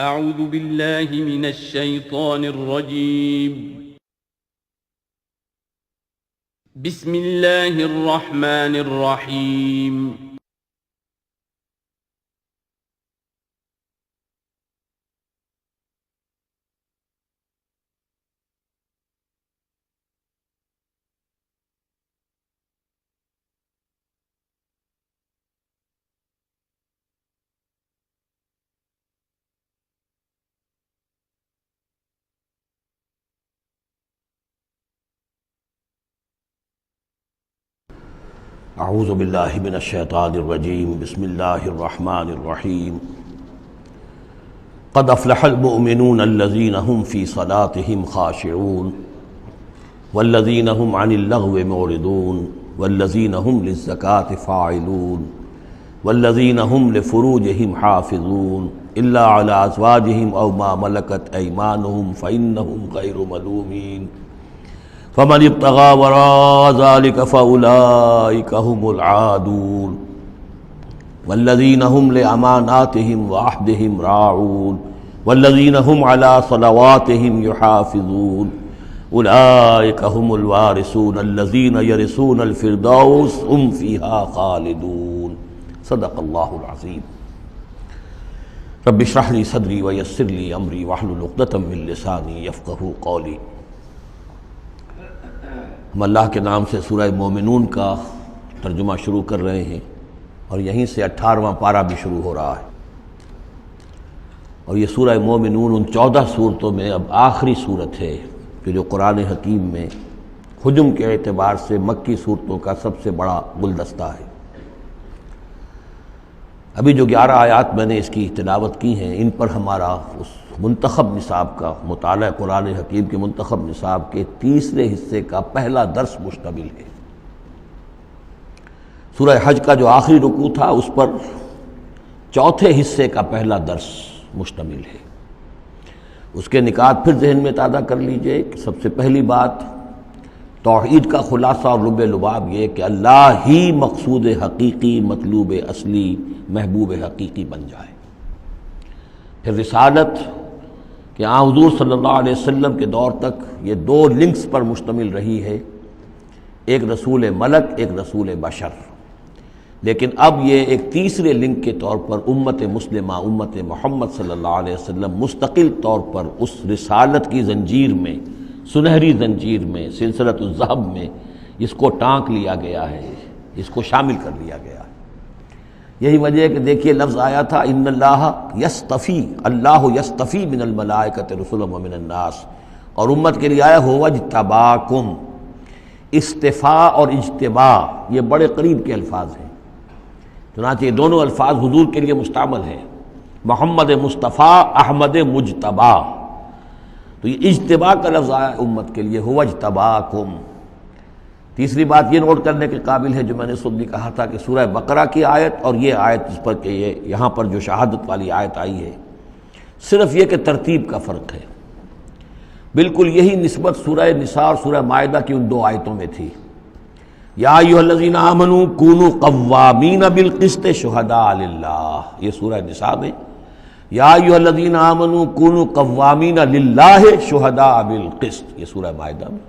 أعوذ بالله من الشيطان الرجيم. بسم الله الرحمن الرحيم. اعوذ باللہ من الشیطان الرجیم بسم اللہ الرحمن الرحیم قد افلح المؤمنون الذین هم فی صلاتهم خاشعون والذین هم عن اللغو معرضون والذین هم للزکاة فاعلون والذین هم لفروجهم حافظون الا علی ازواجهم او ما ملکت ایمانهم فإنهم غیر ملومین فمن ابتغى وراء ذلك فأولئك هم العادون والذين هم لأماناتهم وعهدهم راعون والذين هم على صلواتهم يحافظون أولئك هم الوارثون الذين يرثون الفردوس هم فيها خالدون صدق الله العظيم. رب اشرح لي صدري ويسر لي أمري واحلل عقدة من لساني يفقهوا قولي. ہم اللہ کے نام سے سورہ مومنون کا ترجمہ شروع کر رہے ہیں اور یہیں سے 18واں پارہ بھی شروع ہو رہا ہے، اور یہ سورہ مومنون ان 14 صورتوں میں اب آخری صورت ہے کہ جو قرآن حکیم میں حجم کے اعتبار سے مکی صورتوں کا سب سے بڑا گلدستہ ہے۔ ابھی جو 11 آیات میں نے اس کی تلاوت کی ہیں، ان پر ہمارا اس منتخب نصاب کا مطالعہ قرآن حکیم کے منتخب نصاب کے تیسرے حصے کا پہلا درس مشتمل ہے۔ سورہ حج کا جو آخری رکوع تھا اس پر چوتھے حصے کا پہلا درس مشتمل ہے۔ اس کے نکات پھر ذہن میں تازہ کر لیجئے کہ سب سے پہلی بات توحید کا خلاصہ اور لب لباب یہ کہ اللہ ہی مقصود حقیقی، مطلوب اصلی، محبوب حقیقی بن جائے۔ پھر رسالت کہ حضور صلی اللہ علیہ وسلم کے دور تک یہ 2 لنکس پر مشتمل رہی ہے، ایک رسول ملک، ایک رسول بشر، لیکن اب یہ ایک تیسرے لنک کے طور پر امت مسلمہ، امت محمد صلی اللہ علیہ وسلم مستقل طور پر اس رسالت کی زنجیر میں، سنہری زنجیر میں، سلسلۃ الذہب میں اس کو ٹانک لیا گیا ہے، اس کو شامل کر لیا گیا ہے۔ یہی وجہ ہے کہ دیکھیے لفظ آیا تھا ان اللہ یصطفی، اللہ یصطفی من الملائکۃ رسلا ومن الناس، اور امت کے لیے آیا هو اجتباکم۔ استفاء اور اجتباء یہ بڑے قریب کے الفاظ ہیں، چنانچہ یہ دونوں الفاظ حضور کے لیے مستعمل ہیں، محمد مصطفیٰ، احمد مجتبیٰ، تو یہ اجتباء کا لفظ آیا امت کے لیے هو اجتباکم۔ تیسری بات یہ نوٹ کرنے کے قابل ہے جو میں نے صبح بھی کہا تھا کہ سورہ بقرہ کی آیت اور یہ آیت جس پر کہ یہ یہاں پر جو شہادت والی آیت آئی ہے، صرف یہ کہ ترتیب کا فرق ہے۔ بالکل یہی نسبت سورہ نساء اور سورہ مائدہ کی ان 2 آیتوں میں تھی۔ یا ایھا الذین آمنوا کونوا قوامین بالقسط شہداء للہ، یہ سورہ نساء میں، یا ایھا الذین آمنوا کونوا قوامین للہ شہداء بالقسط، یہ سورہ مائدہ میں۔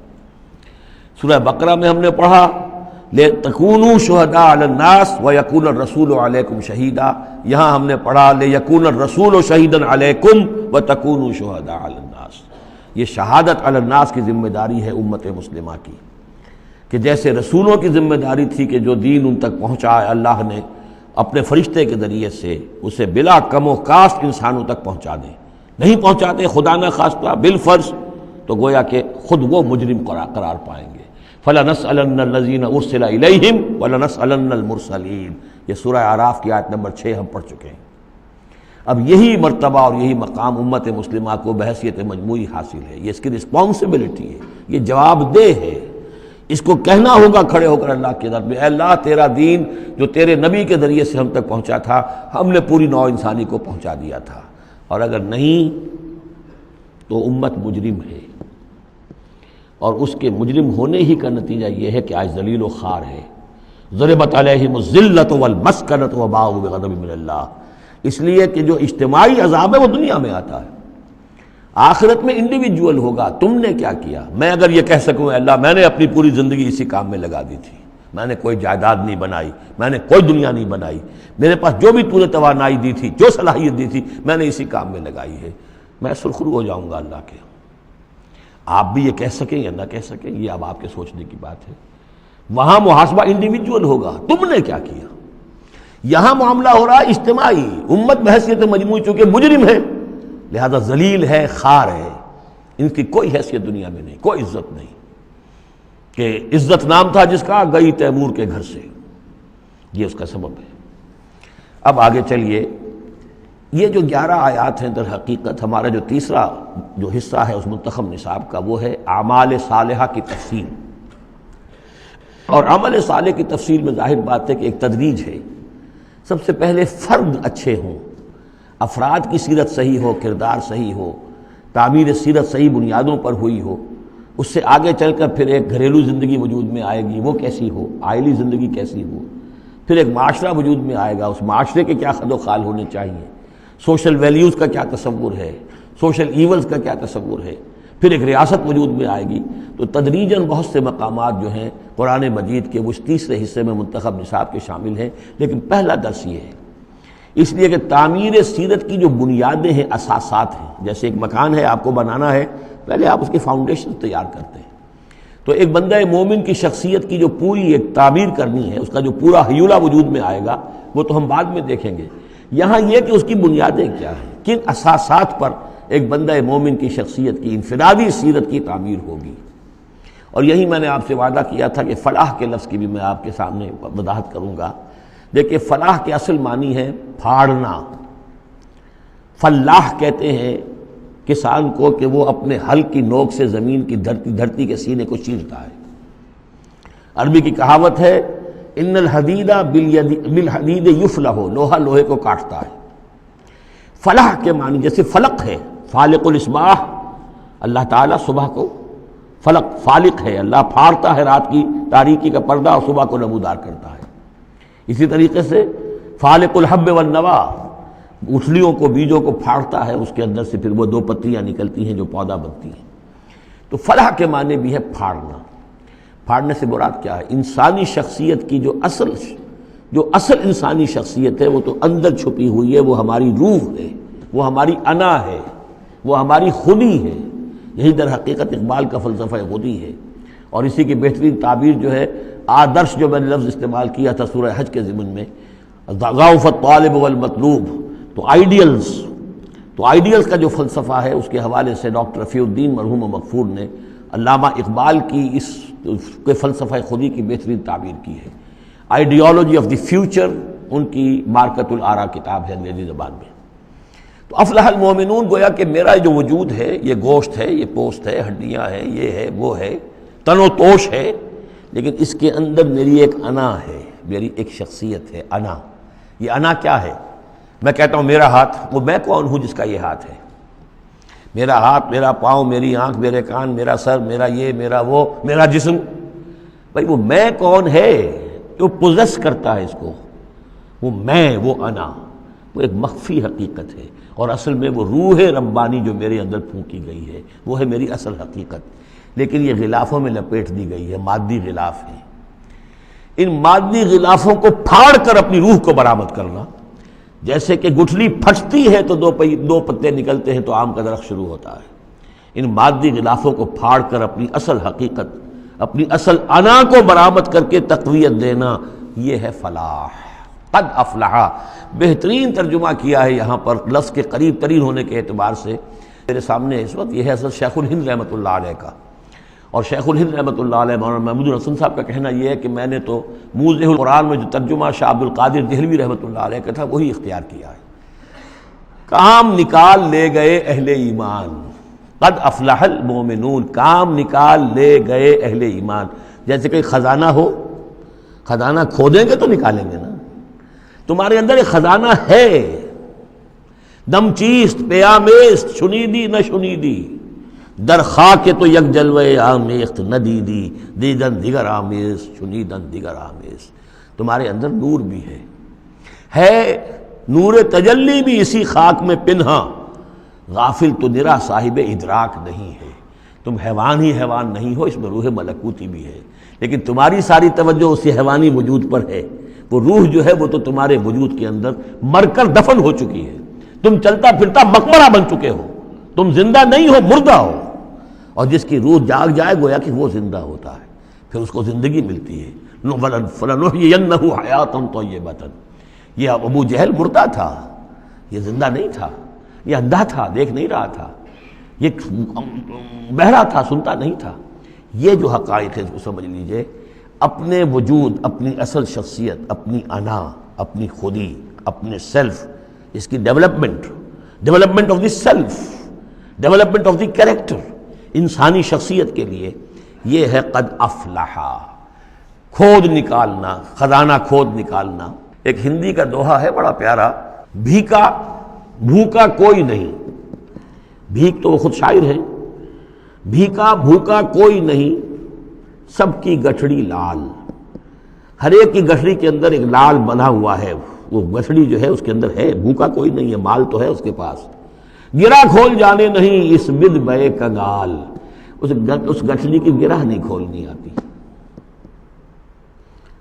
سورہ بقرہ میں ہم نے پڑھا لِتَكُونُوا شُهَدَاءَ عَلَى النَّاسِ وَيَكُونَ الرَّسُولُ عَلَيْكُمْ شَهِيدًا، یہاں ہم نے پڑھا لِيَكُونَ الرَّسُولُ شَهِيدًا عَلَيْكُمْ وَتَكُونُوا شُهَدَاءَ عَلَى النَّاسِ۔ یہ شہادت علی الناس کی ذمہ داری ہے امت مسلمہ کی، کہ جیسے رسولوں کی ذمہ داری تھی کہ جو دین ان تک پہنچائے اللہ نے اپنے فرشتے کے ذریعے سے اسے بلا کم و کاست انسانوں تک پہنچا دیں، نہیں پہنچاتے خدا نہ خواستہ بالفرض تو گویا کہ خود وہ مجرم قرار پائیں گے۔ فَلَنَسْأَلَنَّ الَّذِينَ أُرْسِلَ إِلَيْهِمْ وَلَنَسْأَلَنَّ الْمُرْسَلِينَ، یہ سورہ اعراف کی آیت نمبر 6 ہم پڑھ چکے ہیں۔ اب یہی مرتبہ اور یہی مقام امت مسلمہ کو بحیثیت مجموعی حاصل ہے، یہ اس کی رسپانسبلٹی ہے، یہ جواب دہ ہے، اس کو کہنا ہوگا کھڑے ہو کر اللہ کی عدالت میں، اے اللہ تیرا دین جو تیرے نبی کے ذریعے سے ہم تک پہنچا تھا، ہم نے پوری نوع انسانی کو پہنچا دیا تھا، اور اگر نہیں تو امت مجرم ہے، اور اس کے مجرم ہونے ہی کا نتیجہ یہ ہے کہ آج ذلیل و خوار ہے۔ ضربت علیہم الذلۃ والمسکنۃ وباءوا بغضب من اللہ، اس لیے کہ جو اجتماعی عذاب ہے وہ دنیا میں آتا ہے، آخرت میں انڈیویجول ہوگا۔ تم نے کیا کیا؟ میں اگر یہ کہہ سکوں اللہ میں نے اپنی پوری زندگی اسی کام میں لگا دی تھی، میں نے کوئی جائیداد نہیں بنائی، میں نے کوئی دنیا نہیں بنائی، میرے پاس جو بھی تو نے توانائی دی تھی، جو صلاحیت دی تھی، میں نے اسی کام میں لگائی ہے، میں سرخرو ہو جاؤں گا اللہ کے۔ آپ بھی یہ کہہ سکیں یا نہ کہہ سکیں، یہ اب آپ کے سوچنے کی بات ہے۔ وہاں محاسبہ انڈیویجول ہوگا، تم نے کیا کیا۔ یہاں معاملہ ہو رہا ہے اجتماعی، امت بحیثیت مجموعی چونکہ مجرم ہے لہذا ذلیل ہے، خار ہے، ان کی کوئی حیثیت دنیا میں نہیں، کوئی عزت نہیں، کہ عزت نام تھا جس کا گئی تیمور کے گھر سے، یہ اس کا سبب ہے۔ اب آگے چلیے، یہ جو 11 آیات ہیں در حقیقت ہمارا جو تیسرا جو حصہ ہے اس منتخب نصاب کا، وہ ہے اعمال صالحہ کی تفصیل۔ اور عمل صالح کی تفصیل میں ظاہر بات ہے کہ ایک تدریج ہے۔ سب سے پہلے فرد اچھے ہوں، افراد کی سیرت صحیح ہو، کردار صحیح ہو، تعمیر سیرت صحیح بنیادوں پر ہوئی ہو، اس سے آگے چل کر پھر ایک گھریلو زندگی وجود میں آئے گی، وہ کیسی ہو، عائلی زندگی کیسی ہو، پھر ایک معاشرہ وجود میں آئے گا، اس معاشرے کے کیا خد و خال ہونے چاہیے، سوشل ویلیوز کا کیا تصور ہے، سوشل ایونز کا کیا تصور ہے، پھر ایک ریاست وجود میں آئے گی۔ تو تدریجاً بہت سے مقامات جو ہیں قرآن مجید کے وہ اس تیسرے حصے میں منتخب نصاب کے شامل ہیں، لیکن پہلا درس یہ ہے، اس لیے کہ تعمیر سیرت کی جو بنیادیں ہیں، اساسات ہیں، جیسے ایک مکان ہے آپ کو بنانا ہے، پہلے آپ اس کی فاؤنڈیشن تیار کرتے ہیں، تو ایک بندہ مومن کی شخصیت کی جو پوری ایک تعمیر کرنی ہے، اس کا جو پورا حیولہ وجود میں آئے گا وہ تو ہم بعد میں دیکھیں گے۔ یہاں یہ کہ اس کی بنیادیں کیا ہیں، کن اساسات پر ایک بندہ مومن کی شخصیت کی انفرادی سیرت کی تعمیر ہوگی۔ اور یہی میں نے آپ سے وعدہ کیا تھا کہ فلاح کے لفظ کی بھی میں آپ کے سامنے وضاحت کروں گا۔ دیکھیے فلاح کے اصل معنی ہے پھاڑنا۔ فلاح کہتے ہیں کسان کو کہ وہ اپنے ہل کی نوک سے زمین کی دھرتی کے سینے کو چیرتا ہے۔ عربی کی کہاوت ہے ان الحدید بالحدید یفلح، لوہا لوہے کو کاٹتا ہے۔ فلاح کے معنی جیسے فلق ہے، فالق الاصباح، اللہ تعالیٰ صبح کو فلق فالق ہے، اللہ پھاڑتا ہے رات کی تاریکی کا پردہ اور صبح کو نمودار کرتا ہے۔ اسی طریقے سے فالق الحب والنوا، گٹھلیوں کو بیجوں کو پھاڑتا ہے، اس کے اندر سے پھر وہ 2 پتیاں نکلتی ہیں جو پودا بنتی ہیں۔ تو فلاح کے معنی بھی ہے پھاڑنا۔ پھاڑنے سے مراد کیا ہے؟ انسانی شخصیت کی جو اصل انسانی شخصیت ہے وہ تو اندر چھپی ہوئی ہے، وہ ہماری روح ہے، وہ ہماری انا ہے، وہ ہماری خودی ہے۔ یہی در حقیقت اقبال کا فلسفہ خودی ہے، اور اسی کی بہترین تعبیر جو ہے آدرش جو میں نے لفظ استعمال کیا تھا سورہ حج کے ضمن میں، ضعف الطالب والمطلوب، تو آئیڈیلز کا جو فلسفہ ہے اس کے حوالے سے ڈاکٹر رفیع الدین مرحوم و مغفور نے علامہ اقبال کی اس کے فلسفہ خودی کی بہترین تعبیر کی ہے۔ آئیڈیالوجی آف دی فیوچر ان کی مارکت الآراء کتاب ہے انگریزی زبان میں۔ تو افلح المومنون، گویا کہ میرا جو وجود ہے یہ گوشت ہے، یہ پوست ہے، ہڈیاں ہیں، یہ ہے وہ ہے، تن و توش ہے، لیکن اس کے اندر میری ایک انا ہے، میری ایک شخصیت ہے، انا۔ یہ انا کیا ہے؟ میں کہتا ہوں میرا ہاتھ، وہ میں کون ہوں جس کا یہ ہاتھ ہے؟ میرا ہاتھ، میرا پاؤں، میری آنکھ، میرے کان، میرا سر، میرا یہ، میرا وہ، میرا جسم، بھائی وہ میں کون ہے جو پوزیس کرتا ہے اس کو؟ وہ میں، وہ انا، وہ ایک مخفی حقیقت ہے، اور اصل میں وہ روح ربانی جو میرے اندر پھونکی گئی ہے وہ ہے میری اصل حقیقت، لیکن یہ غلافوں میں لپیٹ دی گئی ہے، مادی غلاف ہے۔ ان مادی غلافوں کو پھاڑ کر اپنی روح کو برآمد کرنا، جیسے کہ گٹھلی پھٹتی ہے تو 2 پتے نکلتے ہیں تو آم کا درخت شروع ہوتا ہے، ان مادی غلافوں کو پھاڑ کر اپنی اصل حقیقت، اپنی اصل انا کو برآمد کر کے تقویت دینا، یہ ہے فلاح۔ قد افلح، بہترین ترجمہ کیا ہے یہاں پر لفظ کے قریب ترین ہونے کے اعتبار سے میرے سامنے اس وقت، یہ ہے حضرت شیخ الہند رحمۃ اللہ علیہ کا۔ اور شیخ الہند رحمۃ اللہ علیہ مولانا محمود الحسن صاحب کا کہنا یہ ہے کہ میں نے تو موضح القرآن میں جو ترجمہ شاہ عبد القادر دہلوی رحمۃ اللہ علیہ کا تھا وہی اختیار کیا ہے۔ کام نکال لے گئے اہل ایمان، قد افلح المومنون، کام نکال لے گئے اہل ایمان۔ جیسے کہ خزانہ ہو، خزانہ کھودیں گے تو نکالیں گے نا، تمہارے اندر ایک خزانہ ہے، دم چیست پیامیست، شنیدی نہ شنیدی، در خاک تو یک جلوہ آمیخت نہ دیدی، دیدن دیگر آمیز، شنیدن دیگر آمیز۔ تمہارے اندر نور بھی ہے نور تجلی بھی اسی خاک میں پنہا، غافل تو نرا صاحب ادراک نہیں ہے۔ تم حیوان ہی حیوان نہیں ہو، اس میں روح ملکوتی بھی ہے، لیکن تمہاری ساری توجہ اسی حیوانی وجود پر ہے۔ وہ روح جو ہے وہ تو تمہارے وجود کے اندر مر کر دفن ہو چکی ہے، تم چلتا پھرتا مقبرہ بن چکے ہو، تم زندہ نہیں ہو، مردہ ہو۔ اور جس کی روح جاگ جائے گویا کہ وہ زندہ ہوتا ہے، پھر اس کو زندگی ملتی ہے۔ فَلَنُحْيِيَنَّهُ حَيَاةً طَيِّبَةً۔ یہ ابو جہل مردہ تھا، یہ زندہ نہیں تھا، یہ اندھا تھا، دیکھ نہیں رہا تھا، یہ بہرا تھا، سنتا نہیں تھا۔ یہ جو حقائق ہے اس کو سمجھ لیجئے، اپنے وجود، اپنی اصل شخصیت، اپنی انا، اپنی خودی، اپنے سیلف، اس کی development of the self, development of the character, انسانی شخصیت کے لیے یہ ہے قد افلحا، کھود نکالنا، خزانہ کھود نکالنا۔ ایک ہندی کا دوہا ہے بڑا پیارا، بھوکا کوئی نہیں، بھیک تو وہ خود شاعر ہے، بھیکا بھوکا کوئی نہیں، سب کی گٹھڑی لال۔ ہر ایک کی گٹھڑی کے اندر ایک لال بندھا ہوا ہے، وہ گٹھڑی جو ہے اس کے اندر ہے، بھوکا کوئی نہیں ہے، مال تو ہے اس کے پاس۔ گرہ کھول جانے نہیں اس بد بے کنگال، اس گٹھڑی کی گرہ نہیں کھولنی آتی۔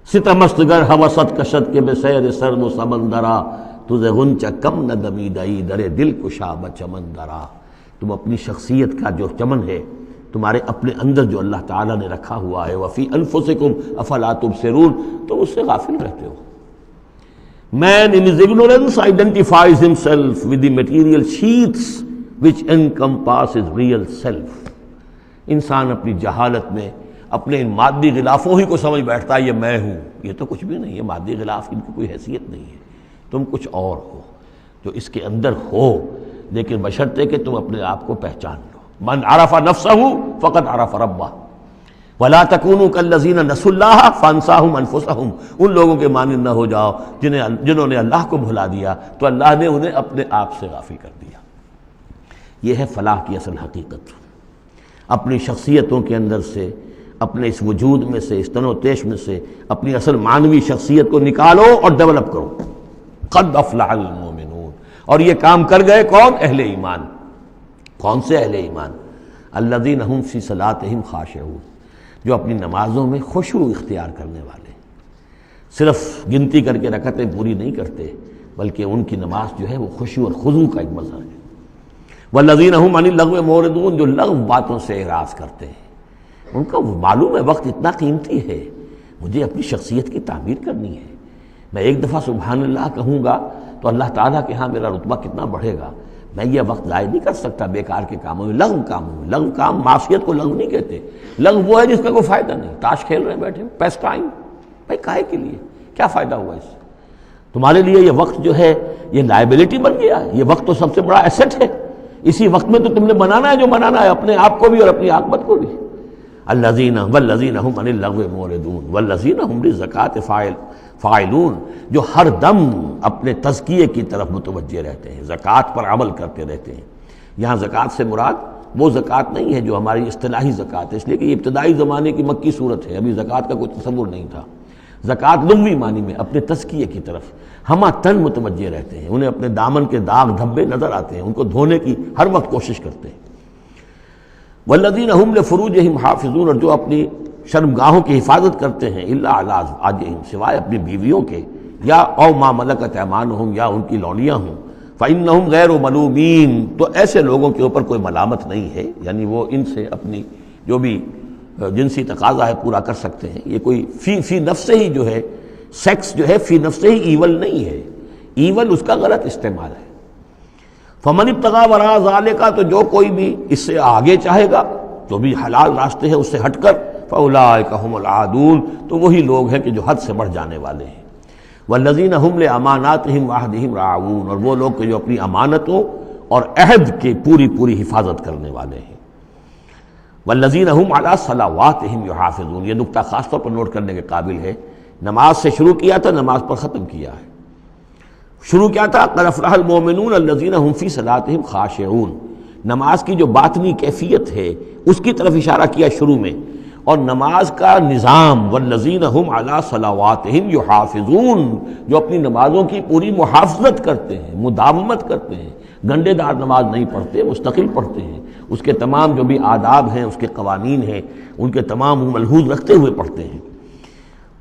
ستمست گر ہوست کشت کے بے سیر سرد و سمندرا، تجھے غنچہ کم نہ دمیدئی درے دل کشا بچمندرا۔ تم اپنی شخصیت کا جو چمن ہے تمہارے اپنے اندر جو اللہ تعالیٰ نے رکھا ہوا ہے، وفی انفسکم افلا تبصرون، تو اس سے غافل رہتے ہو۔ Man in his ignorance identifies himself with the material sheaths which encompass his real self۔ انسان اپنی جہالت میں اپنے ان مادی غلافوں ہی کو سمجھ بیٹھتا ہے یہ میں ہوں، یہ تو کچھ بھی نہیں ہے، مادی غلاف ان کی کوئی حیثیت نہیں ہے، تم کچھ اور ہو جو اس کے اندر ہو، لیکن بشرطے کہ تم اپنے آپ کو پہچان لو۔ من عرف نفسہ فقد عرف ربہ ولا تکونوا کالذین نسوا اللہ فانساہم انفسہم۔ ان لوگوں کے مانند نہ ہو جاؤ جنہوں نے اللہ کو بھلا دیا تو اللہ نے انہیں اپنے آپ سے غافل کر دیا۔ یہ ہے فلاح کی اصل حقیقت۔ اپنی شخصیتوں کے اندر سے، اپنے اس وجود میں سے، اس تن و تیش میں سے اپنی اصل معنوی شخصیت کو نکالو اور ڈیولپ کرو۔ قد افلح المؤمنون۔ اور یہ کام کر گئے کون؟ اہل ایمان۔ کون سے اہل ایمان؟ الذین هم فی صلاتہم خاشعون، جو اپنی نمازوں میں خشوع اختیار کرنے والے، صرف گنتی کر کے رکعتیں پوری نہیں کرتے بلکہ ان کی نماز جو ہے وہ خشوع اور خضوع کا ایک مظہر ہے۔ والذین هم عن اللغو معرضون، جو لغو باتوں سے اعراض کرتے ہیں، ان کا معلوم ہے وقت اتنا قیمتی ہے، مجھے اپنی شخصیت کی تعمیر کرنی ہے، میں ایک دفعہ سبحان اللہ کہوں گا تو اللہ تعالیٰ کے ہاں میرا رتبہ کتنا بڑھے گا، میں یہ وقت ضائع نہیں کر سکتا بیکار کے کاموں میں، لغو کاموں میں۔ لغو کام، معصیت کو لغو نہیں کہتے، لغو وہ ہے جس کا کوئی فائدہ نہیں، تاش کھیل رہے بیٹھے پیس ٹائم، بھائی کاہے کے لیے، کیا فائدہ ہوا اس سے؟ تمہارے لیے یہ وقت جو ہے یہ لائبلٹی بن گیا، یہ وقت تو سب سے بڑا ایسٹ ہے، اسی وقت میں تو تم نے بنانا ہے جو بنانا ہے، اپنے آپ کو بھی اور اپنی عاقبت کو بھی۔ الذین والذین هم عن اللغو معرضون والذین هم للزکاۃ فاعلون، جو ہر دم اپنے تزکیے کی طرف متوجہ رہتے ہیں، زکوٰۃ پر عمل کرتے رہتے ہیں۔ یہاں زکوٰۃ سے مراد وہ زکوٰۃ نہیں ہے جو ہماری اصطلاحی زکوٰۃ ہے، اس لیے کہ یہ ابتدائی زمانے کی مکی صورت ہے، ابھی زکوٰۃ کا کوئی تصور نہیں تھا۔ زکوٰۃ لغوی معنی میں اپنے تزکیے کی طرف ہمہ تن متوجہ رہتے ہیں، انہیں اپنے دامن کے داغ دھبے نظر آتے ہیں، ان کو دھونے کی ہر وقت کوشش کرتے ہیں۔ والذین هم لفروجہم حافظون، اور جو اپنی شرمگاہوں کی حفاظت کرتے ہیں، الا علی ازواجہم، سوائے اپنی بیویوں کے، یا او ما ملکت ایمانہم، یا ان کی لونیاں ہوں، فإنہم غیر ملومین، تو ایسے لوگوں کے اوپر کوئی ملامت نہیں ہے، یعنی وہ ان سے اپنی جو بھی جنسی تقاضا ہے پورا کر سکتے ہیں۔ یہ کوئی فی نفس ہی جو ہے، سیکس جو ہے فی نفس ہی ایول نہیں ہے، ایول اس کا غلط استعمال ہے۔ فمن ابتغى وراء ذلك، تو جو کوئی بھی اس سے آگے چاہے گا، جو بھی حلال راستے ہیں اس سے ہٹ کر، فاولئک هم العادون، تو وہی لوگ ہیں کہ جو حد سے بڑھ جانے والے ہیں۔ والذین هم لاماناتهم وعهدهم راعون، اور وہ لوگ کہ جو اپنی امانتوں اور عہد کی پوری حفاظت کرنے والے ہیں۔ والذین هم علی صلواتهم یحافظون، یہ نقطہ خاص طور پر نوٹ کرنے کے قابل ہے، نماز سے شروع کیا تھا، نماز پر ختم کیا ہے۔ شروع کیا تھا قد افلح المؤمنون الذین هم فی صلاتہم خاشعون، نماز کی جو باطنی کیفیت ہے اس کی طرف اشارہ کیا شروع میں، اور نماز کا نظام، والذین هم علی صلواتہم یحافظون، جو اپنی نمازوں کی پوری محافظت کرتے ہیں، مداومت کرتے ہیں، گنڈے دار نماز نہیں پڑھتے، مستقل پڑھتے ہیں، اس کے تمام جو بھی آداب ہیں، اس کے قوانین ہیں، ان کے تمام ملحوظ رکھتے ہوئے پڑھتے ہیں۔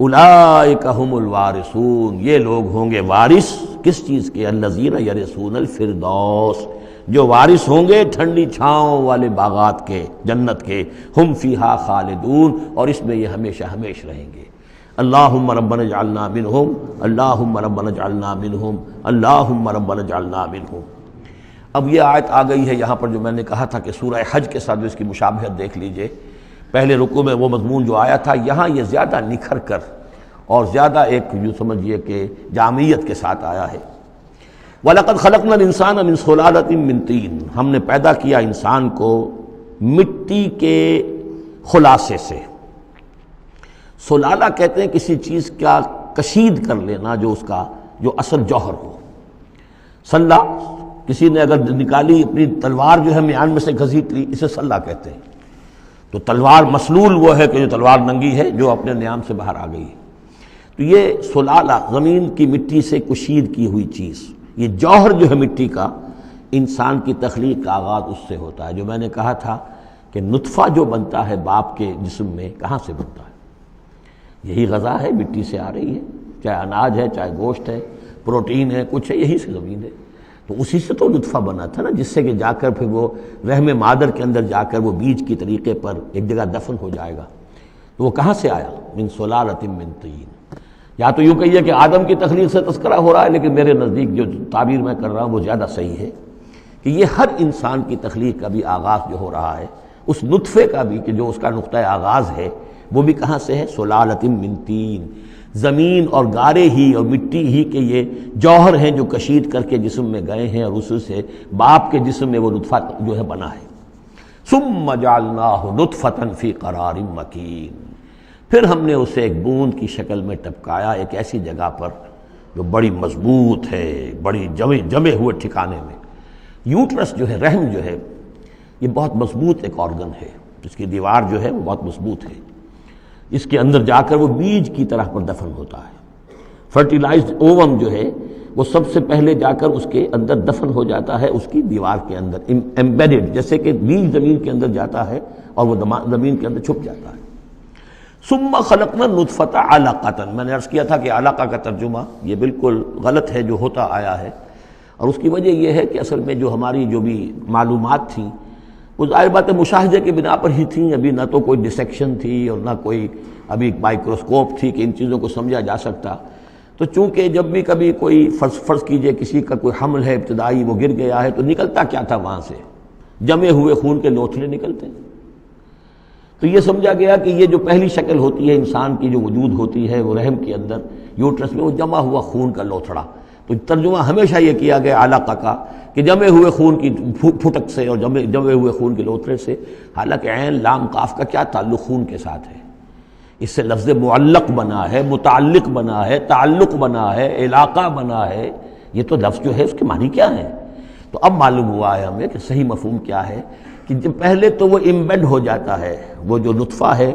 اولئک هم الوارثون، یہ لوگ ہوں گے وارث کس چیز کے؟ الذین یرثون الفردوس، جو وارث ہوں گے ٹھنڈی چھاؤں والے باغات کے، جنت کے، ہم فیہا خالدون، اور اس میں یہ ہمیشہ ہمیش رہیں گے۔ اللہم ربنا اجعلنا منہم، اللہم ربنا اجعلنا منہم، اللہم ربنا اجعلنا منہم۔ اب یہ آیت آ گئی ہے یہاں پر جو میں نے کہا تھا کہ سورہ حج کے ساتھ اس کی مشابہت دیکھ لیجئے۔ پہلے رکوع میں وہ مضمون جو آیا تھا، یہاں یہ زیادہ نکھر کر اور زیادہ ایک یوں سمجھیے کہ جامعیت کے ساتھ آیا ہے۔ وَلَقَدْ خَلَقْنَا الْإِنسَانَ مِنْ صُلَالَةٍ مِّن طِينٍ، ہم نے پیدا کیا انسان کو مٹی کے خلاصے سے۔ سلالہ کہتے ہیں کسی چیز کا کشید کر لینا، جو اس کا جو اصل جوہر ہو۔ سلہ، کسی نے اگر نکالی اپنی تلوار جو ہے میان میں سے گھسیٹ لی، اسے سلہ کہتے ہیں۔ تو تلوار مسلول وہ ہے کہ جو تلوار ننگی ہے، جو اپنے نیام سے باہر آ گئی ہے۔ تو یہ سلالہ زمین کی مٹی سے کشید کی ہوئی چیز، یہ جوہر جو ہے مٹی کا، انسان کی تخلیق کا آغاز اس سے ہوتا ہے۔ جو میں نے کہا تھا کہ نطفہ جو بنتا ہے باپ کے جسم میں، کہاں سے بنتا ہے؟ یہی غذا ہے، مٹی سے آ رہی ہے، چاہے اناج ہے، چاہے گوشت ہے، پروٹین ہے، کچھ ہے، یہی سے زمین ہے۔ تو اسی سے تو نطفہ بنا تھا نا، جس سے کہ جا کر پھر وہ رحم مادر کے اندر جا کر وہ بیج کی طریقے پر ایک جگہ دفن ہو جائے گا۔ تو وہ کہاں سے آیا؟ من صلالۃ من طین۔ یا تو یوں کہیے کہ آدم کی تخلیق سے تذکرہ ہو رہا ہے، لیکن میرے نزدیک جو تعبیر میں کر رہا ہوں وہ زیادہ صحیح ہے کہ یہ ہر انسان کی تخلیق کا بھی آغاز جو ہو رہا ہے، اس نطفے کا بھی کہ جو اس کا نقطہ آغاز ہے، وہ بھی کہاں سے ہے؟ صلالۃ من طین، زمین اور گارے ہی اور مٹی ہی کے یہ جوہر ہیں جو کشید کر کے جسم میں گئے ہیں، اور اس سے باپ کے جسم میں وہ نطفہ جو ہے بنا ہے۔ ثم جعلناہ نطفۃ فی قرار مکین، پھر ہم نے اسے ایک بوند کی شکل میں ٹپکایا ایک ایسی جگہ پر جو بڑی مضبوط ہے، بڑی جمے ہوئے ٹھکانے میں۔ یوٹرس جو ہے، رحم جو ہے، یہ بہت مضبوط ایک آرگن ہے، اس کی دیوار جو ہے وہ بہت مضبوط ہے۔ اس کے اندر جا کر وہ بیج کی طرح پر دفن ہوتا ہے۔ فرٹیلائزڈ اووم جو ہے وہ سب سے پہلے جا کر اس کے اندر دفن ہو جاتا ہے، اس کی دیوار کے اندر ایمبیڈڈ، جیسے کہ بیج زمین کے اندر جاتا ہے اور وہ زمین کے اندر چھپ جاتا ہے۔ ثم خلقنا النطفۃ علقۃ، میں نے عرض کیا تھا کہ علقہ کا ترجمہ یہ بالکل غلط ہے جو ہوتا آیا ہے، اور اس کی وجہ یہ ہے کہ اصل میں جو ہماری جو بھی معلومات تھیں وہ ظاہر بات ہے مشاہدے کی بنا پر ہی تھیں، ابھی نہ تو کوئی ڈسیکشن تھی اور نہ کوئی ابھی مائکروسکوپ تھی کہ ان چیزوں کو سمجھا جا سکتا۔ تو چونکہ جب بھی کبھی کوئی فرض کیجئے کسی کا کوئی حمل ہے ابتدائی، وہ گر گیا ہے، تو نکلتا کیا تھا وہاں سے؟ جمے ہوئے خون کے لوتھڑے نکلتے ہیں۔ تو یہ سمجھا گیا کہ یہ جو پہلی شکل ہوتی ہے انسان کی جو وجود ہوتی ہے وہ رحم کے اندر یوٹرس میں، وہ جمع ہوا خون کا لوتھڑا۔ تو ترجمہ ہمیشہ یہ کیا گیا علقہ کا کہ جمے ہوئے خون کی پھٹک سے اور جمے ہوئے خون کے لوتھڑے سے، حالانکہ عین لام قاف کا کیا تعلق خون کے ساتھ ہے؟ اس سے لفظ معلق بنا ہے، متعلق بنا ہے، تعلق بنا ہے، علاقہ بنا ہے۔ یہ تو لفظ جو ہے اس کے معنی کیا ہے؟ تو اب معلوم ہوا ہے ہمیں کہ صحیح مفہوم کیا ہے، کہ جب پہلے تو وہ امبیڈ ہو جاتا ہے، وہ جو نطفہ ہے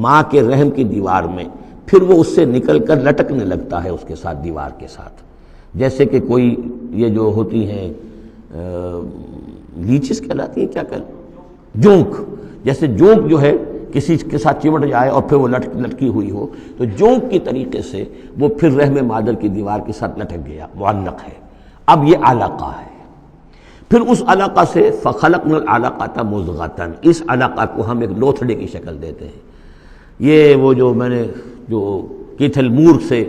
ماں کے رحم کی دیوار میں، پھر وہ اس سے نکل کر لٹکنے لگتا ہے اس کے ساتھ، دیوار کے ساتھ، جیسے کہ کوئی یہ جو ہوتی ہیں لیچز کہلاتی ہیں، کیا کہلاتی، جونک، جیسے جونک جو ہے کسی کے ساتھ چمٹ جائے اور پھر وہ لٹکی ہوئی ہو، تو جونک کی طریقے سے وہ پھر رحم مادر کی دیوار کے ساتھ لٹک گیا، معلق ہے۔ اب یہ علقہ ہے، پھر اس علقہ سے فخلقنا العلقۃ مضغۃ، اس علقہ کو ہم ایک لوتھڑے کی شکل دیتے ہیں۔ یہ وہ جو میں نے جو کیتھل مور سے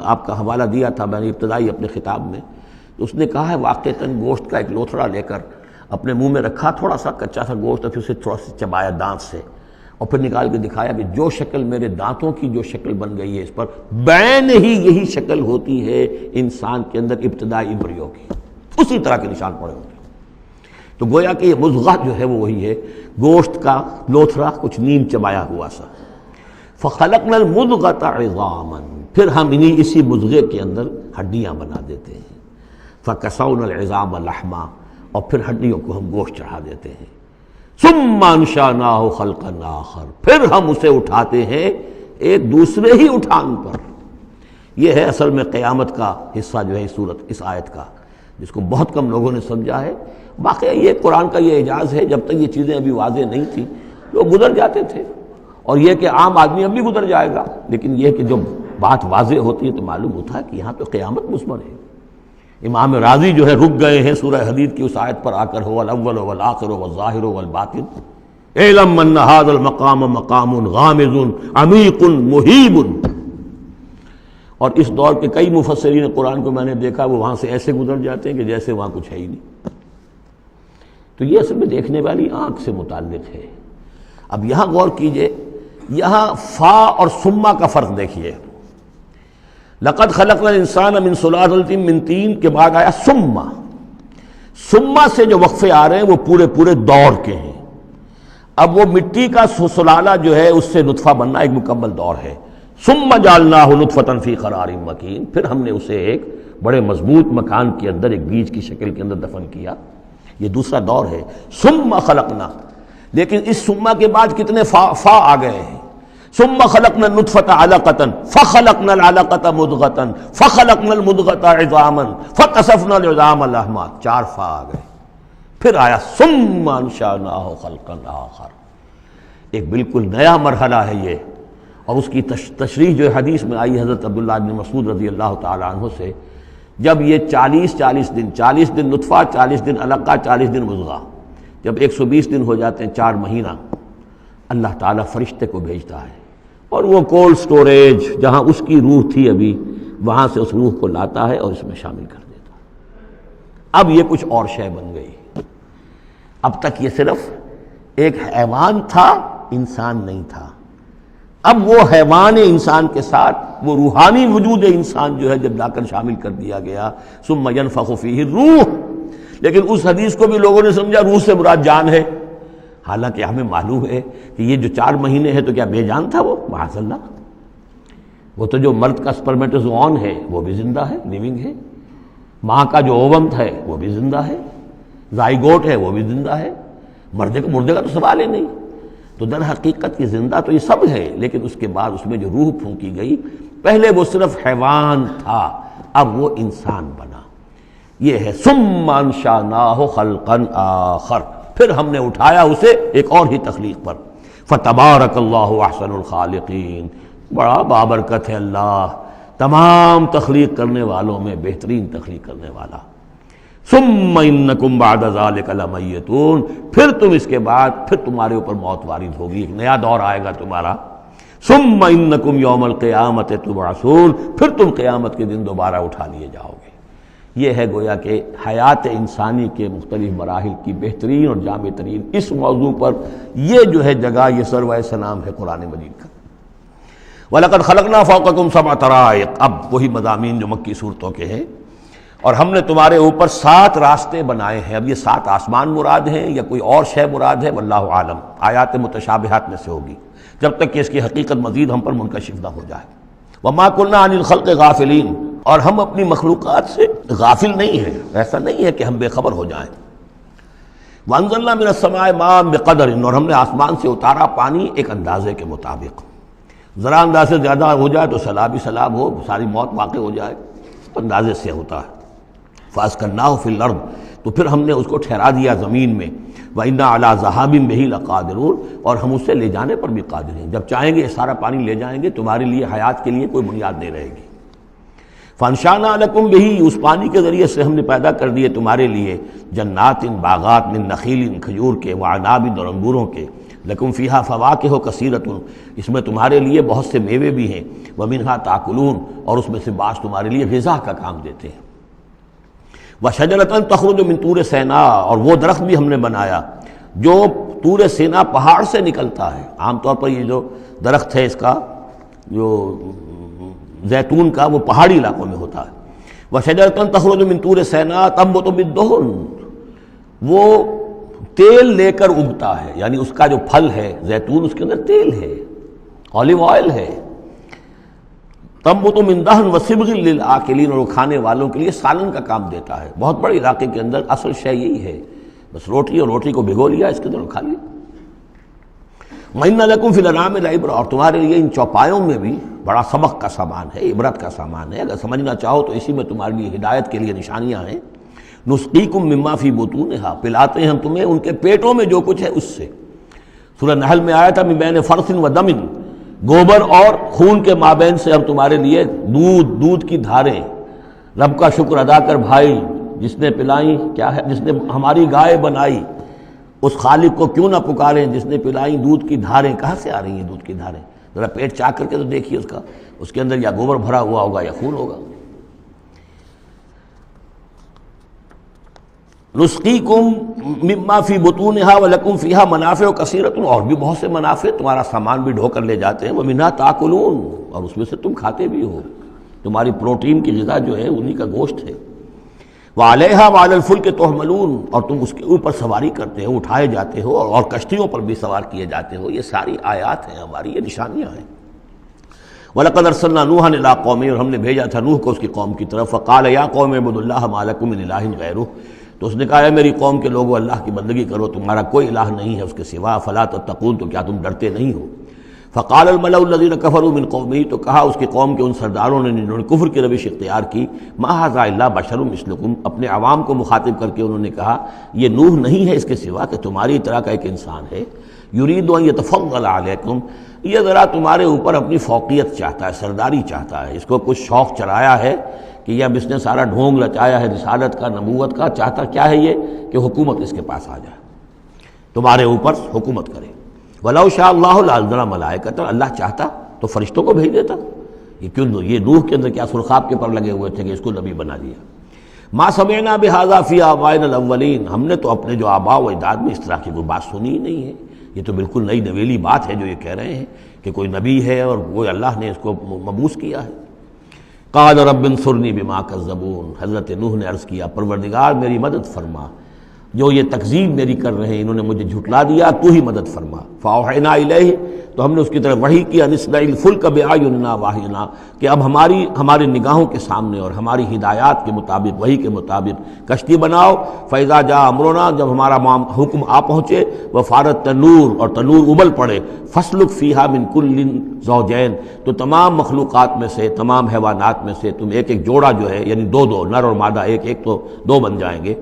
آپ کا حوالہ دیا تھا میں نے ابتدائی اپنے خطاب میں، تو اس نے کہا ہے واقعتاً گوشت کا ایک لوتھڑا لے کر اپنے منہ میں رکھا، تھوڑا سا کچا سا گوشت، اور پھر اسے تھوڑا سا چبایا دانت سے، اور پھر نکال کے دکھایا کہ جو شکل میرے دانتوں کی جو شکل بن گئی ہے اس پر بین ہی یہی شکل ہوتی ہے انسان کے اندر ابتدائی ایمبریو کی، اسی طرح کے نشان پڑے ہوتے ہیں۔ تو گویا کہ یہ مضغہ جو ہے وہ وہی ہے، گوشت کا لوتھڑا کچھ نیم چبایا ہوا سا۔ فخلقنا المضغۃ عظاما، پھر ہم اسی مضغے کے اندر ہڈیاں بنا دیتے ہیں۔ فکسونا العظام لحما، اور پھر ہڈیوں کو ہم گوشت چڑھا دیتے ہیں۔ ثم انشأناہ خلقا آخر، پھر ہم اسے اٹھاتے ہیں ایک دوسرے ہی اٹھان پر۔ یہ ہے اصل میں قیامت کا حصہ جو ہے اس آیت کا، جس کو بہت کم لوگوں نے سمجھا ہے۔ واقعہ یہ قرآن کا یہ اعجاز ہے، جب تک یہ چیزیں ابھی واضح نہیں تھیں لوگ گزر جاتے تھے، اور یہ کہ عام آدمی اب بھی گزر جائے گا، لیکن یہ کہ جب بات واضح ہوتی ہے تو معلوم ہوتا ہے کہ یہاں تو قیامت مثمر ہے۔ امام راضی جو ہے رک گئے ہیں سورہ حدید کی اس آیت پر آ کر، هو الاول والآخر والظاہر والباطن اعلم ان هذا المقام مقام غامض عمیق مہیب۔ اور اس دور کے کئی مفسرین قرآن کو میں نے دیکھا وہ وہاں سے ایسے گزر جاتے ہیں کہ جیسے وہاں کچھ ہے ہی نہیں۔ تو یہ اصل میں دیکھنے والی آنکھ سے متعلق ہے۔ اب یہاں غور کیجئے، یہاں فا اور ثم کا فرق دیکھیے۔ لقد خلقنا الانسان من سلالۃ من طین کے بعد آیا ثم۔ ثم سے جو وقفے آ رہے ہیں وہ پورے دور کے ہیں۔ اب وہ مٹی کا سلالہ جو ہے اس سے نطفہ بننا ایک مکمل دور ہے۔ ثم جعلناہ نطفۃ فی قرار مکین، پھر ہم نے اسے ایک بڑے مضبوط مکان کے اندر ایک بیج کی شکل کے اندر دفن کیا۔ یہ دوسرا دور ہے۔ ثم خلقنا، لیکن اس ثم کے بعد کتنے فا آ گئے ہیں۔ ثم خلقنا النطفۃ علقۃ فخلقنا العلقۃ مضغۃ فخلقنا المضغۃ عظاما فکسونا العظام لحما، 4 فا آ گئے۔ پھر آیا ثم انشأناہ خلقا آخر، ایک بالکل نیا مرحلہ ہے یہ۔ اور اس کی تشریح جو حدیث میں آئی حضرت عبداللہ بن مسعود رضی اللہ تعالیٰ عنہ سے، جب یہ 40 دن نطفہ، 40 دن علقہ، 40 دن مضغہ، جب 120 دن ہو جاتے ہیں، 4 مہینہ، اللہ تعالیٰ فرشتے کو بھیجتا ہے اور وہ کولڈ سٹوریج جہاں اس کی روح تھی ابھی، وہاں سے اس روح کو لاتا ہے اور اس میں شامل کر دیتا ہے۔ اب یہ کچھ اور شے بن گئی۔ اب تک یہ صرف ایک حیوان تھا، انسان نہیں تھا۔ اب وہ حیوان انسان کے ساتھ وہ روحانی وجود انسان جو ہے جب لا کر شامل کر دیا گیا، ثم ينفخ فیہ الروح۔ لیکن اس حدیث کو بھی لوگوں نے سمجھا روح سے مراد جان ہے، حالانکہ ہمیں معلوم ہے کہ یہ جو 4 مہینے ہے تو کیا بے جان تھا وہ؟ معاذ اللہ، وہ تو جو مرد کا سپرمیٹوزوون ہے وہ بھی زندہ ہے، لیونگ ہے، ماں کا جو اووم ہے وہ بھی زندہ ہے، زائگوٹ ہے وہ بھی زندہ ہے، مردے کا تو سوال ہی نہیں۔ تو در حقیقت یہ زندہ تو یہ سب ہے، لیکن اس کے بعد اس میں جو روح پھونکی گئی، پہلے وہ صرف حیوان تھا، اب وہ انسان بنا۔ یہ ہے ثم انشأناہ خلقا آخر، پھر ہم نے اٹھایا اسے ایک اور ہی تخلیق پر۔ فتبارک اللہ احسن الخالقین، بڑا بابرکت ہے اللہ تمام تخلیق کرنے والوں میں بہترین تخلیق کرنے والا۔ ثم انکم بعد ذلک لمیتون، پھر تم اس کے بعد پھر تمہارے اوپر موت وارد ہوگی، ایک نیا دور آئے گا تمہارا۔ ثم انکم یوم القیامت تبعثون، پھر تم قیامت کے دن دوبارہ اٹھا لیے جاؤ گے۔ یہ ہے گویا کہ حیات انسانی کے مختلف مراحل کی بہترین اور جامع ترین اس موضوع پر یہ جو ہے جگہ، یہ سروۂ سلام ہے قرآن مجید کا۔ وَلَقَدْ خَلَقْنَا فَوْقَكُمْ سَبْعَ طَرَائِقَ، اب وہی مضامین جو مکی صورتوں کے ہیں۔ اور ہم نے تمہارے اوپر 7 راستے بنائے ہیں۔ اب یہ 7 آسمان مراد ہیں یا کوئی اور شے مراد ہے، واللہ عالم، آیات متشابہات میں سے ہوگی، جب تک کہ اس کی حقیقت مزید ہم پر منکشف نہ ہو جائے۔ وَمَا كُنَّا عَنِ الْخَلْقِ غَافِلِينَ، اور ہم اپنی مخلوقات سے غافل نہیں ہیں، ایسا نہیں ہے کہ ہم بے خبر ہو جائیں۔ وَأَنزَلْنَا مِنَ السَّمَاءِ مَاءً بِقَدَرٍ، اور ہم نے آسمان سے اتارا پانی ایک اندازے کے مطابق، ذرا اندازے زیادہ ہو جائے تو سیلاب ہی سیلاب ہو، ساری موت واقع ہو جائے، اندازے سے ہوتا ہے۔ فَأَسْكَنَّاهُ فِي الْأَرْضِ، تو پھر ہم نے اس کو ٹھہرا دیا زمین میں۔ وَإِنَّا عَلَىٰ ذَهَابٍ بِهِ لَقَادِرُونَ، اور ہم اسے لے جانے پر بھی قادر ہیں، جب چاہیں گے سارا پانی لے جائیں گے، تمہارے لیے حیات کے لیے کوئی بنیاد نہیں رہے گی۔ فَأَنشَأْنَا لَكُمْ بِهِ، اس پانی کے ذریعے سے ہم نے پیدا کر دیے تمہارے لیے جنات، باغات، من نخیل، کھجور کے، وعناب، اور انگوروں کے، لکم فیہا فواکہ کثیرۃ، اس میں تمہارے لیے بہت سے میوے بھی ہیں، ومنہا تاکلون، اور اس میں سے بعض تمہارے لیے غذا کا کام دیتے ہیں۔ وشجرۃ تخرج من طور سینا، اور وہ درخت بھی ہم نے بنایا جو طور سینا پہاڑ سے نکلتا ہے۔ عام طور پر یہ جو درخت ہے اس کا جو زیتون کا، وہ پہاڑی علاقوں میں ہوتا ہے۔ وشجرۃ تخرج من طور سینا تنبت بالدہن، وہ تیل لے کر اگتا ہے، یعنی اس کا جو پھل ہے زیتون، اس کے اندر تیل ہے، اولیو آئل ہے۔ تنبت من دہن وصبغ للآکلین، اور وہ کھانے والوں کے لیے سالن کا کام دیتا ہے۔ بہت بڑے علاقے کے اندر اصل شے یہی ہے، بس روٹی اور روٹی کو بھگو لیا، اس کے اندر کھا لیا۔ وَإِنَّ لَكُمْ فِي الْأَنْعَامِ لَعِبْرَةً، اور تمہارے لیے ان چوپایوں میں بھی بڑا سبق کا سامان ہے، عبرت کا سامان ہے، اگر سمجھنا چاہو تو اسی میں تمہارے لیے ہدایت کے لیے نشانیاں ہیں۔ نُسْقِيكُم مِّمَّا فِي بُطُونِهَا، پلاتے ہیں ہم تمہیں ان کے پیٹوں میں جو کچھ ہے اس سے۔ سورہ نحل میں آیا تھا مِن بین فرث و دم، گوبر اور خون کے مابین سے ہم تمہارے لیے دودھ کی دھاریں۔ رب کا شکر ادا کر بھائی، جس نے پلائیں، کیا ہے، جس نے ہماری گائے بنائی، اس خالق کو کیوں نہ پکاریں جس نے پلائیں دودھ کی دھاریں۔ کہاں سے آ رہی ہیں دودھ کی دھاریں؟ ذرا پیٹ چاک کر کے تو دیکھیے اس کے اندر یا گوبر بھرا ہوا ہوگا یا خون ہوگا۔ نسقیکم مما فی بطونہا ولکم فیہا منافع کثیرۃ، اور بھی بہت سے منافع، تمہارا سامان بھی ڈھو کر لے جاتے ہیں، ومنہا تاکلون، اور اس میں سے تم کھاتے بھی ہو، تمہاری پروٹین کی غذا جو ہے انہی کا گوشت ہے۔ وعلیہا وعلی الفلک تحملون، اور تم اس کے اوپر سواری کرتے ہو، اٹھائے جاتے ہو، اور کشتیوں پر بھی سوار کیے جاتے ہو۔ یہ ساری آیات ہیں ہماری، یہ نشانیاں ہیں۔ وَلَقَدْ أَرْسَلْنَا نُوحًا إِلَىٰ قَوْمِهِ، اور ہم نے بھیجا تھا نوح کو اس کی قوم کی طرف۔ فَقَالَ يَا قَوْمِ اعْبُدُوا اللَّهَ مَا لَكُم مِّنْ إِلَٰهٍ غَيْرُهُ، تو اس نے کہا ہے میری قوم کے لوگوں اللہ کی بندگی کرو، تمہارا کوئی الہ نہیں ہے اس کے سوا، فَلَا تَتَّقُونَ، تو کیا تم ڈرتے نہیں ہو؟ فقال الملأ الذين كفروا من قومه، تو کہا اس کی قوم کے ان سرداروں نے جنہوں نے کفر کی روش اختیار کی، ما هذا الا بشر مثلكم، اپنے عوام کو مخاطب کر کے انہوں نے کہا یہ نوح نہیں ہے اس کے سوا کہ تمہاری طرح کا ایک انسان ہے، يريد ان يتفضل عليكم، یہ ذرا تمہارے اوپر اپنی فوقیت چاہتا ہے، سرداری چاہتا ہے، اس کو کچھ شوق چرایا ہے کہ اب اس نے سارا ڈھونگ رچایا ہے رسالت کا، نبوت کا، چاہتا کیا ہے یہ کہ حکومت اس کے پاس آ جائے، تمہارے اوپر حکومت کرے۔ وَلَوْ شَاءَ اللَّهُ لَأَنزَلَ مَلَائِكَةً، اللہ چاہتا تو فرشتوں کو بھیج دیتا۔ یہ کیوں، یہ نوح کے اندر کیا سرخاب کے پر لگے ہوئے تھے کہ اس کو نبی بنا دیا۔ مَا سَمِعْنَا بِهَذَا فِي آبَائِنَا الْأَوَّلِينَ، ہم نے تو اپنے جو آباء و اجداد میں اس طرح کی کوئی بات سنی ہی نہیں ہے، یہ تو بالکل نئی نویلی بات ہے جو یہ کہہ رہے ہیں کہ کوئی نبی ہے اور وہ اللہ نے اس کو مبعوث کیا ہے۔ قَالَ رَبِّ انصُرْنِی بِمَا كَذَّبُونِ، حضرت نوح نے عرض کیا پروردگار میری مدد فرما، جو یہ تکذیب میری کر رہے ہیں، انہوں نے مجھے جھٹلا دیا، تو ہی مدد فرما۔ فاوحینا الیہ، تو ہم نے اس کی طرف وحی کیا، نصنع الفلک بأعیننا واحینا، کہ اب ہماری نگاہوں کے سامنے اور ہماری ہدایات کے مطابق، وحی کے مطابق کشتی بناؤ۔ فاذا جاء امرنا، جب ہمارا حکم آ پہنچے، وفارت تنور، اور تنور ابل پڑے، فاسلک فیہا من کل زوجین، تو تمام مخلوقات میں سے، تمام حیوانات میں سے تم ایک ایک جوڑا جو ہے، یعنی دو نر اور مادہ ایک تو دو بن جائیں گے،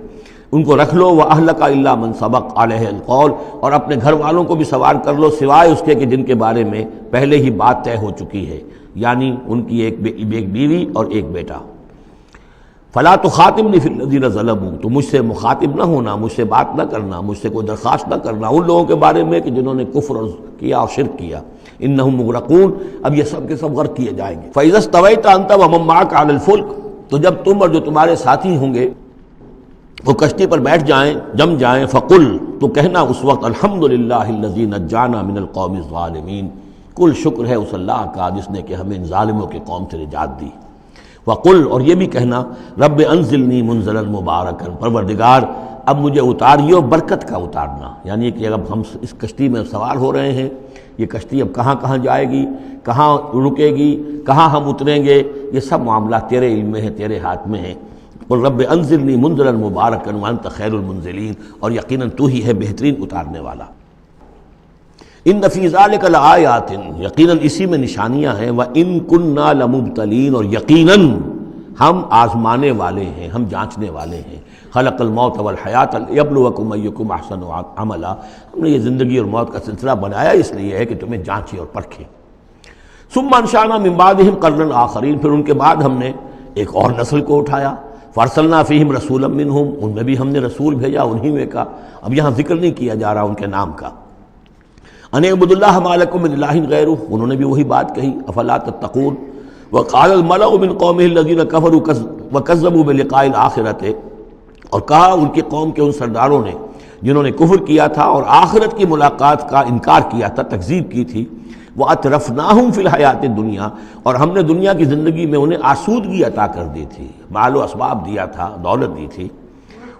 ان کو رکھ لو۔ وَأَهْلَكَ إِلَّا مَنْ سَبَقَ عَلَيْهِ الْقَوْلُ، اور اپنے گھر والوں کو بھی سوار کر لو سوائے اس کے کہ جن کے بارے میں پہلے ہی بات طے ہو چکی ہے، یعنی ان کی ایک بیوی اور ایک بیٹا۔ فَلَا تُخَاطِبْنِي فِي الَّذِينَ ظَلَمُوا، تو مجھ سے مخاطب نہ ہونا، مجھ سے بات نہ کرنا، مجھ سے کوئی درخواست نہ کرنا ان لوگوں کے بارے میں کہ جنہوں نے کفر کیا اور شرک کیا۔ إِنَّهُمْ مُغْرَقُونَ، اب یہ سب کے سب غرق کیے جائیں گے۔ فَإِذَا اسْتَوَيْتَ أَنْتَ وَمَن مَّعَكَ عَلَى الْفُلْكِ، تو جب تم اور جو تمہارے ساتھی ہوں گے وہ کشتی پر بیٹھ جائیں، جم جائیں، فقل، تو کہنا اس وقت الحمدللہ الذی نجانا من القوم الظالمین، کل شکر ہے اس اللہ کا جس نے کہ ہمیں ان ظالموں کی قوم سے نجات دی۔ وقل، اور یہ بھی کہنا رب انزلنی منزلا مبارکا، پروردگار اب مجھے اتاریو برکت کا اتارنا، یعنی کہ اب ہم اس کشتی میں سوار ہو رہے ہیں، یہ کشتی اب کہاں کہاں جائے گی، کہاں رکے گی، کہاں ہم اتریں گے، یہ سب معاملات تیرے علم میں ہیں، تیرے ہاتھ میں ہیں۔ اور رب انزلنی منزلا مبارکا وانت خیر المنزلین، اور یقیناً تو ہی ہے بہترین اتارنے والا۔ ان فی ذلک لآیات، یقیناً اسی میں نشانیاں ہیں، وان کنا لمبتلین، اور یقیناً ہم آزمانے والے ہیں، ہم جانچنے والے ہیں۔ خلق الموت والحیات لیبلوکم ایکم احسن عملا، ہم نے یہ زندگی اور موت کا سلسلہ بنایا اس لیے ہے کہ تمہیں جانچے اور پرکھے۔ ثم انشأنا من بعدہم قرنا آخرین، پھر ان کے بعد ہم نے ایک اور نسل کو اٹھایا۔ فارسلنا فیہم رسولا منہم، ان میں بھی ہم نے رسول بھیجا انہی میں کا، اب یہاں ذکر نہیں کیا جا رہا ان کے نام کا۔ ان اعبدوا اللہ ما لکم من الہ غیرہ، انہوں نے بھی وہی بات کہی، افلا تتقون۔ وقال الملأ من قومہ الذین کفروا وکذبوا بلقاء الآخرۃ، اور کہا ان کی قوم کے ان سرداروں نے جنہوں نے کفر کیا تھا اور آخرت کی ملاقات کا انکار کیا تھا، تکذیب کی تھی، وَأَتْرَفْنَاهُمْ فِي الْحَيَاةِ الدُّنْيَا، اور ہم نے دنیا کی زندگی میں انہیں آسودگی عطا کر دی تھی، مال و اسباب دیا تھا، دولت دی تھی۔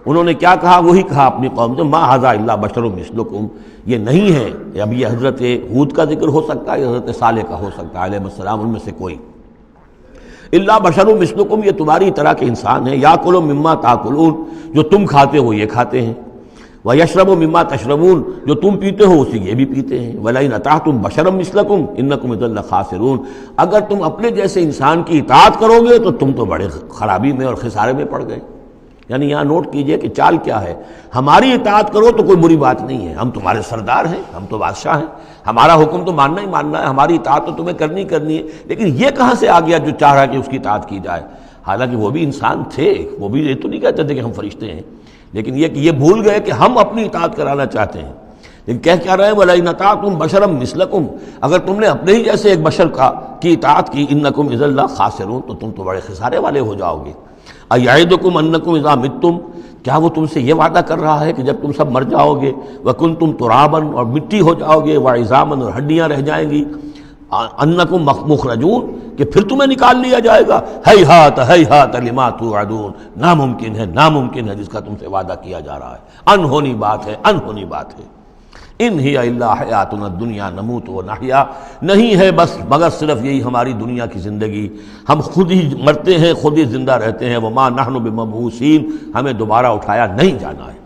انہوں نے کیا کہا، وہی کہا اپنی قوم سے، مَا هَذَا إِلَّا بَشَرٌ مِثْلُكُمْ، یہ نہیں ہے، اب یہ حضرت ہود کا ذکر ہو سکتا ہے، یہ حضرت صالح کا ہو سکتا ہے علیہ السلام، ان میں سے کوئی۔ إِلَّا بَشَرٌ مِثْلُكُمْ، یہ تمہاری طرح کے انسان ہیں، یَأْکُلُ مِمَّا تَأْکُلُونَ، جو تم کھاتے ہو یہ کھاتے ہیں، وَيَشْرَبُ مِمَّا تَشْرَبُونَ، جو تم پیتے ہو اسی یہ بھی پیتے ہیں، وَلَئِنْ أَطَعْتُمْ بَشَرًا مِثْلَكُمْ إِنَّكُمْ إِذًا لَخَاسِرُونَ، اگر تم اپنے جیسے انسان کی اطاعت کرو گے تو تم تو بڑے خرابی میں اور خسارے میں پڑ گئے۔ یعنی یہاں نوٹ کیجئے کہ چال کیا ہے، ہماری اطاعت کرو تو کوئی بری بات نہیں ہے، ہم تمہارے سردار ہیں، ہم تو بادشاہ ہیں، ہمارا حکم تو ماننا ہی ماننا ہے، ہماری اطاعت تو تمہیں کرنی کرنی ہے، لیکن یہ کہاں سے آ گیا جو چاہ رہا ہے کہ اس کی اطاعت کی جائے؟ حالانکہ وہ بھی انسان تھے، وہ بھی یہ تو نہیں کہتے تھے کہ ہم فرشتے ہیں، لیکن یہ کہ یہ بھول گئے کہ ہم اپنی اطاعت کرانا چاہتے ہیں۔ لیکن کہہ کیا رہے ہیں، وَلَئِنْ أَطَعْتُمْ بَشَرًا مِثْلَكُمْ، اگر تم نے اپنے ہی جیسے ایک بشر کی اطاعت کی، إِنَّكُمْ إِذًا لَخَاسِرُونَ، تو تم تو بڑے خسارے والے ہو جاؤ گے۔ أَيَعِدُكُمْ أَنَّكُمْ إِذَا مِتُّمْ، کیا وہ تم سے یہ وعدہ کر رہا ہے کہ جب تم سب مر جاؤ گے، وَكُنْتُمْ تُرَابًا، اور مٹی ہو جاؤ گے، وَعِظَامًا، اور ہڈیاں رہ جائیں گی، انکم مخرجون، کہ پھر تمہیں نکال لیا جائے گا، ہیہات لما توعدون، ناممکن ہے، ناممکن ہے جس کا تم سے وعدہ کیا جا رہا ہے، انہونی بات ہے، انہونی بات ہے۔ ان ہی الا حیاتنا الدنیا نموت و نحیا، نہیں ہے بس مگر صرف یہی ہماری دنیا کی زندگی، ہم خود ہی مرتے ہیں، خود ہی زندہ رہتے ہیں، وما نحن بمبعوثین، ہمیں دوبارہ اٹھایا نہیں جانا ہے۔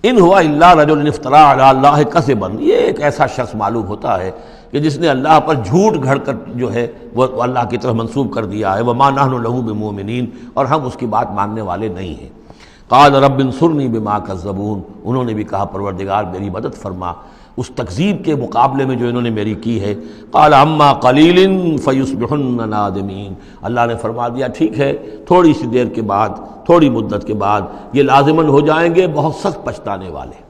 ان ہوا الا رجل افترى علی اللہ کذبا، یہ ایک ایسا شخص معلوم ہوتا ہے کہ جس نے اللہ پر جھوٹ گھڑ کر جو ہے وہ اللہ کی طرف منسوب کر دیا ہے، وما نحن له بمؤمنین، اور ہم اس کی بات ماننے والے نہیں ہیں۔ قال رب انصرنی بما کذبون، انہوں نے بھی کہا پروردگار میری مدد فرما اس تکذیب کے مقابلے میں جو انہوں نے میری کی ہے۔ قال اما قلیل فیصبحن نادمین، اللہ نے فرما دیا ٹھیک ہے، تھوڑی سی دیر کے بعد، تھوڑی مدت کے بعد یہ لازماً ہو جائیں گے بہت سخت پچھتانے والے۔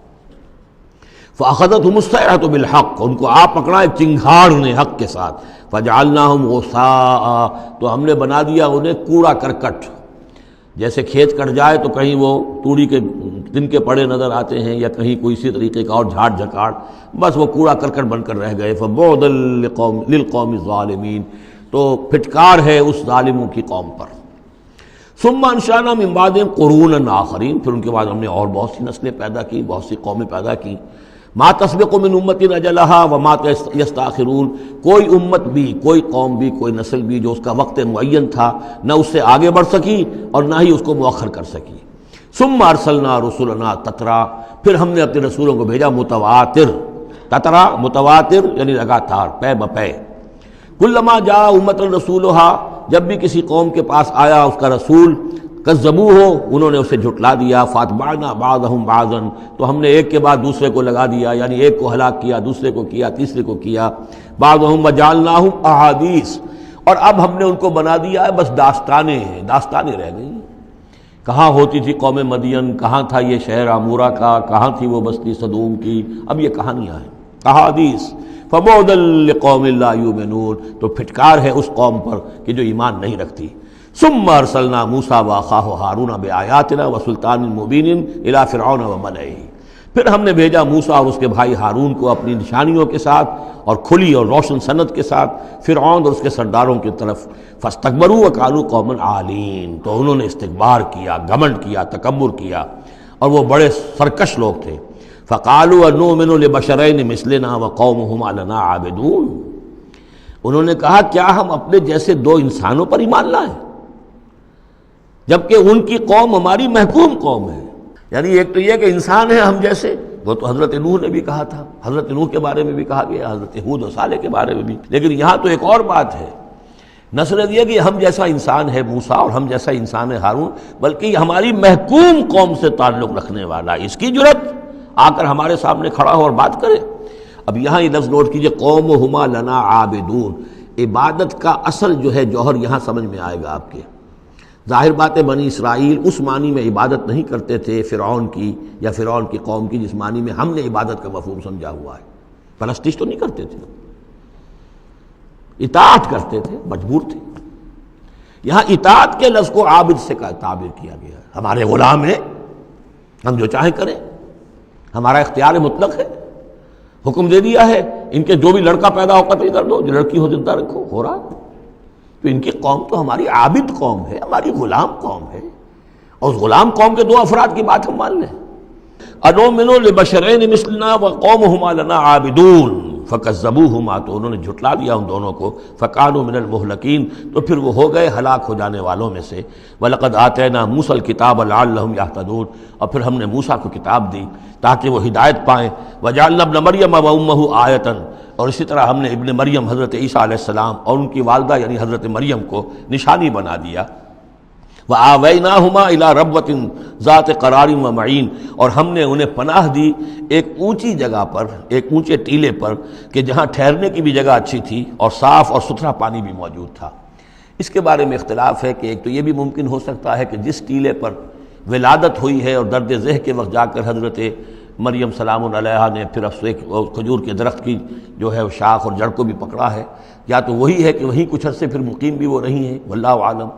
فاخذتهم الصیحۃ بالحق، ان کو آپ پکڑا ایک چنگھاڑ نے حق کے ساتھ، فجعلناہم غثاء، تو ہم نے بنا دیا انہیں کوڑا کرکٹ، جیسے کھیت کٹ جائے تو کہیں وہ توڑی کے دن کے پڑے نظر آتے ہیں یا کہیں کوئی اسی طریقے کا اور جھاڑ جھکاڑ، بس وہ کوڑا کرکٹ بن کر رہ گئے۔ فبعدا للقوم الظالمین، تو پھٹکار ہے اس ظالموں کی قوم پر۔ ثم انشأنا من بعدهم قرونا آخرین، پھر ان کے بعد ہم نے اور بہت سی نسلیں پیدا کی، بہت سی قومیں پیدا کی۔ ما تسبق من امت اجلها وما یستاخرون، کوئی امت بھی، کوئی قوم بھی، کوئی نسل بھی جو اس کا وقت معین تھا نہ اس سے آگے بڑھ سکی اور نہ ہی اس کو مؤخر کر سکی۔ ثم ارسلنا رسلنا تترا، پھر ہم نے اپنے رسولوں کو بھیجا متواتر، تترا متواتر یعنی لگاتار، پے بپے۔ کلما جاء امۃ رسولها، جب بھی کسی قوم کے پاس آیا اس کا رسول، کذبوہ، انہوں نے اسے جھٹلا دیا، فاتبعنا بعضهم بعضا، تو ہم نے ایک کے بعد دوسرے کو لگا دیا، یعنی ایک کو ہلاک کیا، دوسرے کو کیا، تیسرے کو کیا۔ بعضهم وجعلناهم احادیث، اور اب ہم نے ان کو بنا دیا ہے بس داستانیں ہیں، داستانیں رہ گئی۔ کہاں ہوتی تھی قوم مدین، کہاں تھا یہ شہر عمورہ کا، کہاں تھی وہ بستی صدوم کی، اب یہ کہانیاں ہیں، احادیث۔ فبعدا لقوم لا یؤمنون، تو پھٹکار ہے اس قوم پر کہ جو ایمان نہیں رکھتی۔ ثم ارسلنا موسیٰ واخاہ ہارون بآیاتنا وسلطان مبین الی فرعون وملئہ، پھر ہم نے بھیجا موسیٰ اور اس کے بھائی ہارون کو اپنی نشانیوں کے ساتھ اور کھلی اور روشن سند کے ساتھ فرعون اور اس کے سرداروں کی طرف۔ فاستکبروا وقالوا قوما عالین، تو انہوں نے استکبار کیا، گھمنڈ کیا، تکبر کیا، اور وہ بڑے سرکش لوگ تھے۔ فقالوا انؤمن لبشرین مثلنا وقومهما لنا عابدون، انہوں نے کہا کیا ہم اپنے جیسے دو انسانوں پر ایمان لائیں جبکہ ان کی قوم ہماری محکوم قوم ہے۔ یعنی ایک تو یہ کہ انسان ہے ہم جیسے، وہ تو حضرت نوح نے بھی کہا تھا، حضرت نوح کے بارے میں بھی کہا گیا، حضرت ہود و صالح کے بارے میں بھی، لیکن یہاں تو ایک اور بات ہے، نہ صرف یہ کہ ہم جیسا انسان ہے موسیٰ اور ہم جیسا انسان ہے ہارون، بلکہ یہ ہماری محکوم قوم سے تعلق رکھنے والا، اس کی جرت آ کر ہمارے سامنے کھڑا ہو اور بات کرے۔ اب یہاں یہ لفظ نوٹ کیجئے، قومہما لنا عابدون، عبادت کا اصل جو ہے جوہر یہاں سمجھ میں آئے گا آپ کے۔ ظاہر بات ہے بنی اسرائیل اس معنی میں عبادت نہیں کرتے تھے فرعون کی یا فرعون کی قوم کی جس معنی میں ہم نے عبادت کا مفہوم سمجھا ہوا ہے، پرستش تو نہیں کرتے تھے، اطاعت کرتے تھے، مجبور تھے۔ یہاں اطاعت کے لفظ کو عابد سے تعبیر کیا گیا ہے، ہمارے غلام ہیں، ہم جو چاہیں کریں، ہمارا اختیار مطلق ہے، حکم دے دیا ہے ان کے جو بھی لڑکا پیدا ہو قتل کر دو، جو لڑکی ہو زندہ رکھو، ہو رہا ہے۔ تو ان کی قوم تو ہماری عابد قوم ہے، ہماری غلام قوم ہے، اور اس غلام قوم کے دو افراد کی بات ہم مان لیں۔ انؤمن لبشرین مثلنا وقومہما لنا عابدون، فکذبوہما، تو انہوں نے جھٹلا دیا ان دونوں کو، فکانوا من المہلکین، تو پھر وہ ہو گئے ہلاک ہو جانے والوں میں سے۔ وَلَقَدْ آتَيْنَا مُوسَى الْكِتَابَ لَعَلَّهُمْ يَهْتَدُونَ، اور پھر ہم نے موسیٰ کو کتاب دی تاکہ وہ ہدایت پائیں۔ وَجَعَلْنَا ابْنَ مَرْيَمَ وَأُمَّهُ آیَةً، اور اسی طرح ہم نے ابن مریم حضرت عیسیٰ علیہ السلام اور ان کی والدہ یعنی حضرت مریم کو نشانی بنا دیا۔ وَآوَيْنَاهُمَا إِلَىٰ رَبْوَةٍ ذَاتِ قَرَارٍ وَمَعِينٍ، اور ہم نے انہیں پناہ دی ایک اونچی جگہ پر، ایک اونچے ٹیلے پر کہ جہاں ٹھہرنے کی بھی جگہ اچھی تھی اور صاف اور ستھرا پانی بھی موجود تھا۔ اس کے بارے میں اختلاف ہے کہ ایک تو یہ بھی ممکن ہو سکتا ہے کہ جس ٹیلے پر ولادت ہوئی ہے اور درد ذہ کے وقت جا کر حضرت مریم سلام علیہا نے پھر ایک کھجور کے درخت کی جو ہے شاخ اور جڑ کو بھی پکڑا ہے، یا تو وہی ہے کہ وہیں کچھ عرصے پھر مقیم بھی وہ رہی ہیں، واللہ عالم۔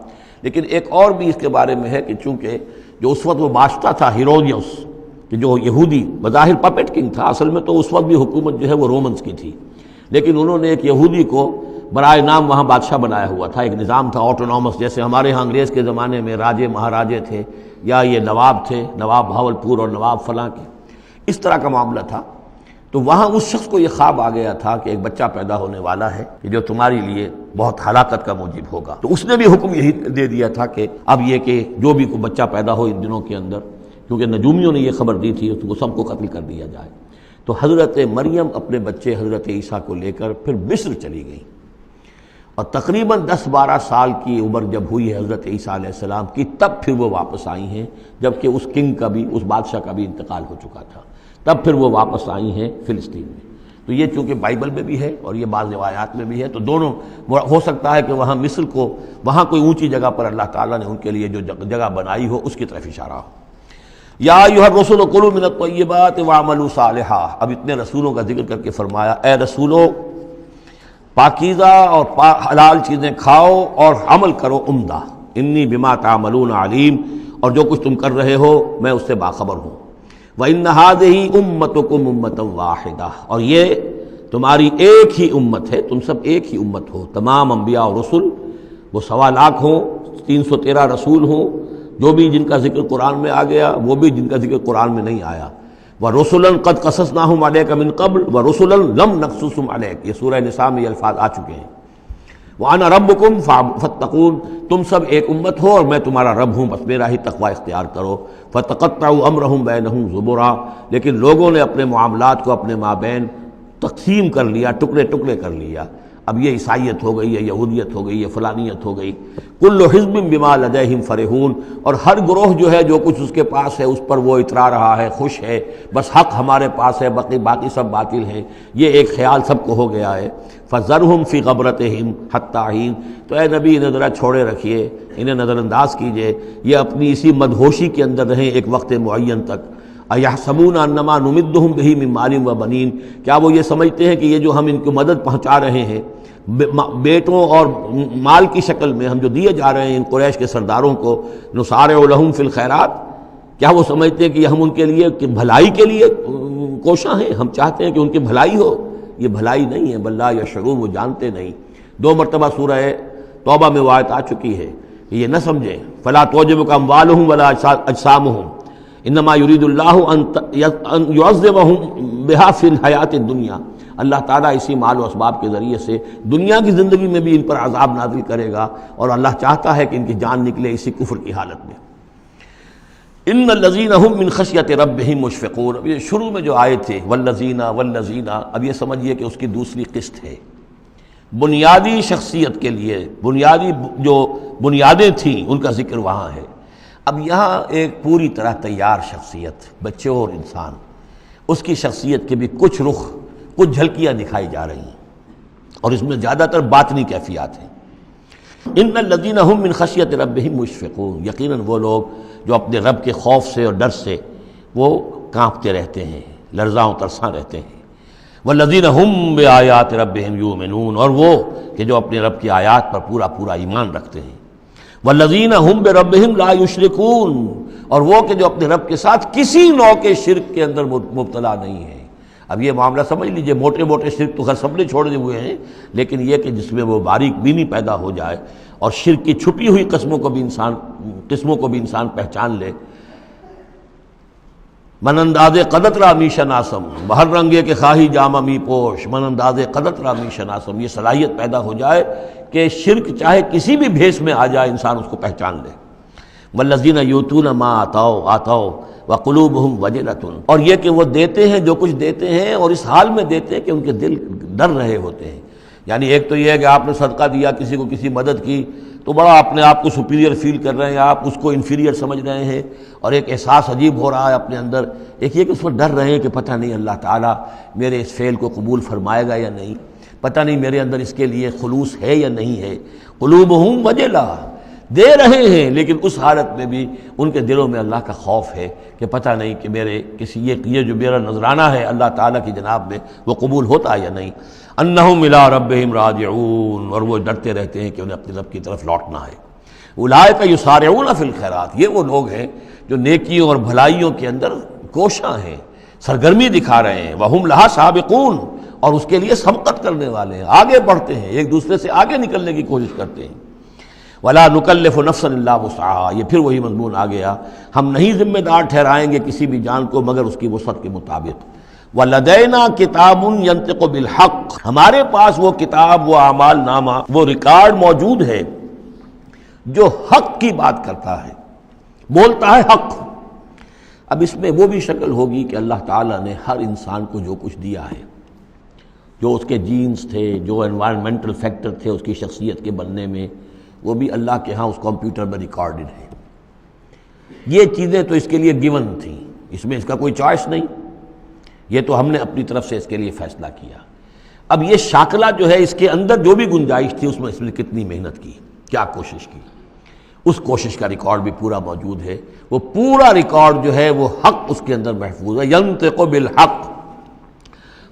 لیکن ایک اور بھی اس کے بارے میں ہے کہ چونکہ جو اس وقت وہ بادشاہ تھا ہیرودیوس، کہ جو یہودی بظاہر پپٹ کنگ تھا، اصل میں تو اس وقت بھی حکومت جو ہے وہ رومنز کی تھی، لیکن انہوں نے ایک یہودی کو برائے نام وہاں بادشاہ بنایا ہوا تھا۔ ایک نظام تھا آٹونومس، جیسے ہمارے ہاں انگریز کے زمانے میں راجے مہاراجے تھے یا یہ نواب تھے، نواب بہاولپور اور نواب فلاں کے، اس طرح کا معاملہ تھا۔ تو وہاں اس شخص کو یہ خواب آ گیا تھا کہ ایک بچہ پیدا ہونے والا ہے کہ جو تمہاری لیے بہت ہلاکت کا موجب ہوگا، تو اس نے بھی حکم یہی دے دیا تھا کہ اب یہ کہ جو بھی کوئی بچہ پیدا ہو ان دنوں کے اندر، کیونکہ نجومیوں نے یہ خبر دی تھی تو وہ سب کو قتل کر دیا جائے۔ تو حضرت مریم اپنے بچے حضرت عیسیٰ کو لے کر پھر مصر چلی گئیں، اور تقریباً 10-12 سال کی عمر جب ہوئی ہے حضرت عیسیٰ علیہ السلام کی، تب پھر وہ واپس آئی ہیں، جبکہ اس کنگ کا بھی، اس بادشاہ کا بھی انتقال ہو چکا تھا، تب پھر وہ واپس آئی ہیں فلسطین میں۔ تو یہ چونکہ بائبل میں بھی ہے اور یہ بعض روایات میں بھی ہے، تو دونوں ہو سکتا ہے کہ وہاں مصر کو، وہاں کوئی اونچی جگہ پر اللہ تعالیٰ نے ان کے لیے جو جگہ بنائی ہو اس کی طرف اشارہ ہو۔ یا ایھا الرسل کلوا من الطیبات واعملوا صالحا، اب اتنے رسولوں کا ذکر کر کے فرمایا اے رسولو پاکیزہ اور حلال چیزیں کھاؤ اور عمل کرو عمدہ، انی بما تعملون علیم، اور جو کچھ تم کر رہے ہو میں اس سے باخبر ہوں۔ وَإِنَّ هَٰذِهِ أُمَّتُكُمْ أُمَّةً وَاحِدَةً، اور یہ تمہاری ایک ہی امت ہے، تم سب ایک ہی امت ہو، تمام انبیاء اور رسل، وہ 1.25 لاکھ ہوں، 313 رسول ہوں، جو بھی جن کا ذکر قرآن میں آ گیا، وہ بھی جن کا ذکر قرآن میں نہیں آیا۔ وَرُسُلًا قَدْ قَصَصْنَاهُمْ عَلَيْكَ مِن قَبْلُ وَرُسُلًا لَمْ نَقْصُصْهُمْ عَلَيْكَ، یہ سورہ نساء میں یہ الفاظ آ چکے ہیں۔ وَأَنَا رَبُّكُمْ فَاتَّقُونِ، تم سب ایک امت ہو اور میں تمہارا رب ہوں، بس میرا ہی تقوی اختیار کرو۔ فَتَقَطَّعُوا أَمْرَهُمْ بَيْنَهُمْ زُبُرًا، لیکن لوگوں نے اپنے معاملات کو اپنے مابین تقسیم کر لیا، ٹکڑے ٹکڑے کر لیا۔ اب یہ عیسائیت ہو گئی، یہ یہودیت ہو گئی، یہ فلانیت ہو گئی۔ کل حزب بما لدیہم فرحون، اور ہر گروہ جو ہے جو کچھ اس کے پاس ہے اس پر وہ اترا رہا ہے، خوش ہے، بس حق ہمارے پاس ہے، باقی سب باطل ہیں، یہ ایک خیال سب کو ہو گیا ہے۔ فذرہم فی غبرتہم حتی حین، تو اے نبی انہیں ذرا چھوڑے رکھیے، انہیں نظر انداز کیجئے، یہ اپنی اسی مدہوشی کے اندر رہیں ایک وقت معین تک۔ اَیَحْسَبُونَ أَنَّمَا نُمِدُّهُم بِهِ مِن مَالٍ وَبَنِینَ، کیا وہ یہ سمجھتے ہیں کہ یہ جو ہم ان کو مدد پہنچا رہے ہیں بیٹوں اور مال کی شکل میں، ہم جو دیے جا رہے ہیں ان قریش کے سرداروں کو، نُسَارِعُ لَهُم فِی الْخَیرَات، کیا وہ سمجھتے ہیں کہ ہم ان کے لیے بھلائی کے لیے کوشاں ہیں، ہم چاہتے ہیں کہ ان کی بھلائی ہو؟ یہ بھلائی نہیں ہے، بل لا یشعرون، وہ جانتے نہیں۔ 2 مرتبہ سورہ توبہ میں وہ آیت آ چکی ہے کہ یہ نہ سمجھیں، فلا تعجبک اموالہم ولا اجسامہم انما یرید اللہ ان یعذبہم بہا فی الحیات الدنیا، اللہ تعالیٰ اسی مال و اسباب کے ذریعے سے دنیا کی زندگی میں بھی ان پر عذاب نازل کرے گا، اور اللہ چاہتا ہے کہ ان کی جان نکلے اسی کفر کی حالت میں۔ ان الذین هم من خشیۃ ربہم مشفقون، اب یہ شروع میں جو آئے تھے والذین، اب یہ سمجھیے کہ اس کی دوسری قسط ہے۔ بنیادی شخصیت کے لیے بنیادی جو بنیادیں تھیں ان کا ذکر وہاں ہے۔ اب یہاں ایک پوری طرح تیار شخصیت، بچے اور انسان، اس کی شخصیت کے بھی کچھ رخ، کچھ جھلکیاں دکھائی جا رہی ہیں، اور اس میں زیادہ تر باطنی کیفیات ہیں۔ ان الذین هم من خشیۃ ربہم مشفقون، یقیناً وہ لوگ جو اپنے رب کے خوف سے اور ڈر سے وہ کانپتے رہتے ہیں، لرزاں و ترساں رہتے ہیں۔ والذین هم بآیات ربہم یؤمنون، اور وہ کہ جو اپنے رب کی آیات پر پورا ایمان رکھتے ہیں۔ والذین هم بربہم لا یشرکون، اور وہ کہ جو اپنے رب کے ساتھ کسی نوع کے شرک کے اندر مبتلا نہیں ہے۔ اب یہ معاملہ سمجھ لیجئے، موٹے شرک تو خیر سب نے چھوڑے ہوئے ہیں، لیکن یہ کہ جس میں وہ باریک بینی پیدا ہو جائے اور شرک کی چھپی ہوئی قسموں کو بھی انسان پہچان لے۔ من انداز قدت را می شناسم، بہر رنگے کے خواہی جامہ می پوش، من انداز قدت را می شناسم، یہ صلاحیت پیدا ہو جائے کہ شرک چاہے کسی بھی بھیس میں آ جائے انسان اس کو پہچان لے۔ والذین یؤتون ما آتوا وقلوبہم وجلۃ، اور یہ کہ وہ دیتے ہیں جو کچھ دیتے ہیں اور اس حال میں دیتے ہیں کہ ان کے دل ڈر رہے ہوتے ہیں۔ یعنی ایک تو یہ ہے کہ آپ نے صدقہ دیا، کسی کو کسی مدد کی تو بڑا اپنے آپ کو سپیریئر فیل کر رہے ہیں، آپ اس کو انفیریئر سمجھ رہے ہیں اور ایک احساس عجیب ہو رہا ہے اپنے اندر۔ ایک یہ کہ اس پر ڈر رہے ہیں کہ پتہ نہیں اللہ تعالیٰ میرے اس فعل کو قبول فرمائے گا یا نہیں، پتہ نہیں میرے اندر اس کے لیے خلوص ہے یا نہیں ہے۔ قلوبہم وجلہ، دے رہے ہیں لیکن اس حالت میں بھی ان کے دلوں میں اللہ کا خوف ہے کہ پتہ نہیں کہ میرے کسی یہ جو میرا نذرانہ ہے اللہ تعالیٰ کی جناب میں وہ قبول ہوتا ہے یا نہیں۔ انہم الی ربہم راجعون، اور وہ ڈرتے رہتے ہیں کہ انہیں اپنے رب کی طرف لوٹنا ہے۔ اولئک یسارعون فی الخیرات، یہ وہ لوگ ہیں جو نیکیوں اور بھلائیوں کے اندر کوشاں ہیں، سرگرمی دکھا رہے ہیں۔ وہم لہا سابقون، اور اس کے لیے سبقت کرنے والے ہیں، آگے بڑھتے ہیں، ایک دوسرے سے آگے نکلنے کی کوشش کرتے ہیں۔ ولا نکلف نفسا الا وسعها، یہ پھر وہی مضمون آ گیا، ہم نہیں ذمہ دار ٹھہرائیں گے کسی بھی جان کو مگر اس کی وسعت کے مطابق۔ وَلَدَيْنَا كِتَابٌ يَنطِقُ بِالْحَقِّ، ہمارے پاس وہ کتاب، وہ اعمال نامہ، وہ ریکارڈ موجود ہے جو حق کی بات کرتا ہے، بولتا ہے حق۔ اب اس میں وہ بھی شکل ہوگی کہ اللہ تعالیٰ نے ہر انسان کو جو کچھ دیا ہے، جو اس کے جینز تھے، جو انوائرمنٹل فیکٹر تھے اس کی شخصیت کے بننے میں، وہ بھی اللہ کے ہاں اس کمپیوٹر میں ریکارڈڈ ہے۔ یہ چیزیں تو اس کے لیے گیون تھیں، اس میں اس کا کوئی چوائس نہیں، یہ تو ہم نے اپنی طرف سے اس کے لیے فیصلہ کیا۔ اب یہ شاکلہ جو ہے اس کے اندر جو بھی گنجائش تھی اس نے کتنی محنت کی، کیا کوشش کی، اس کوشش کا ریکارڈ بھی پورا موجود ہے۔ وہ پورا ریکارڈ جو ہے وہ حق اس کے اندر محفوظ ہے۔ ینطق بالحق،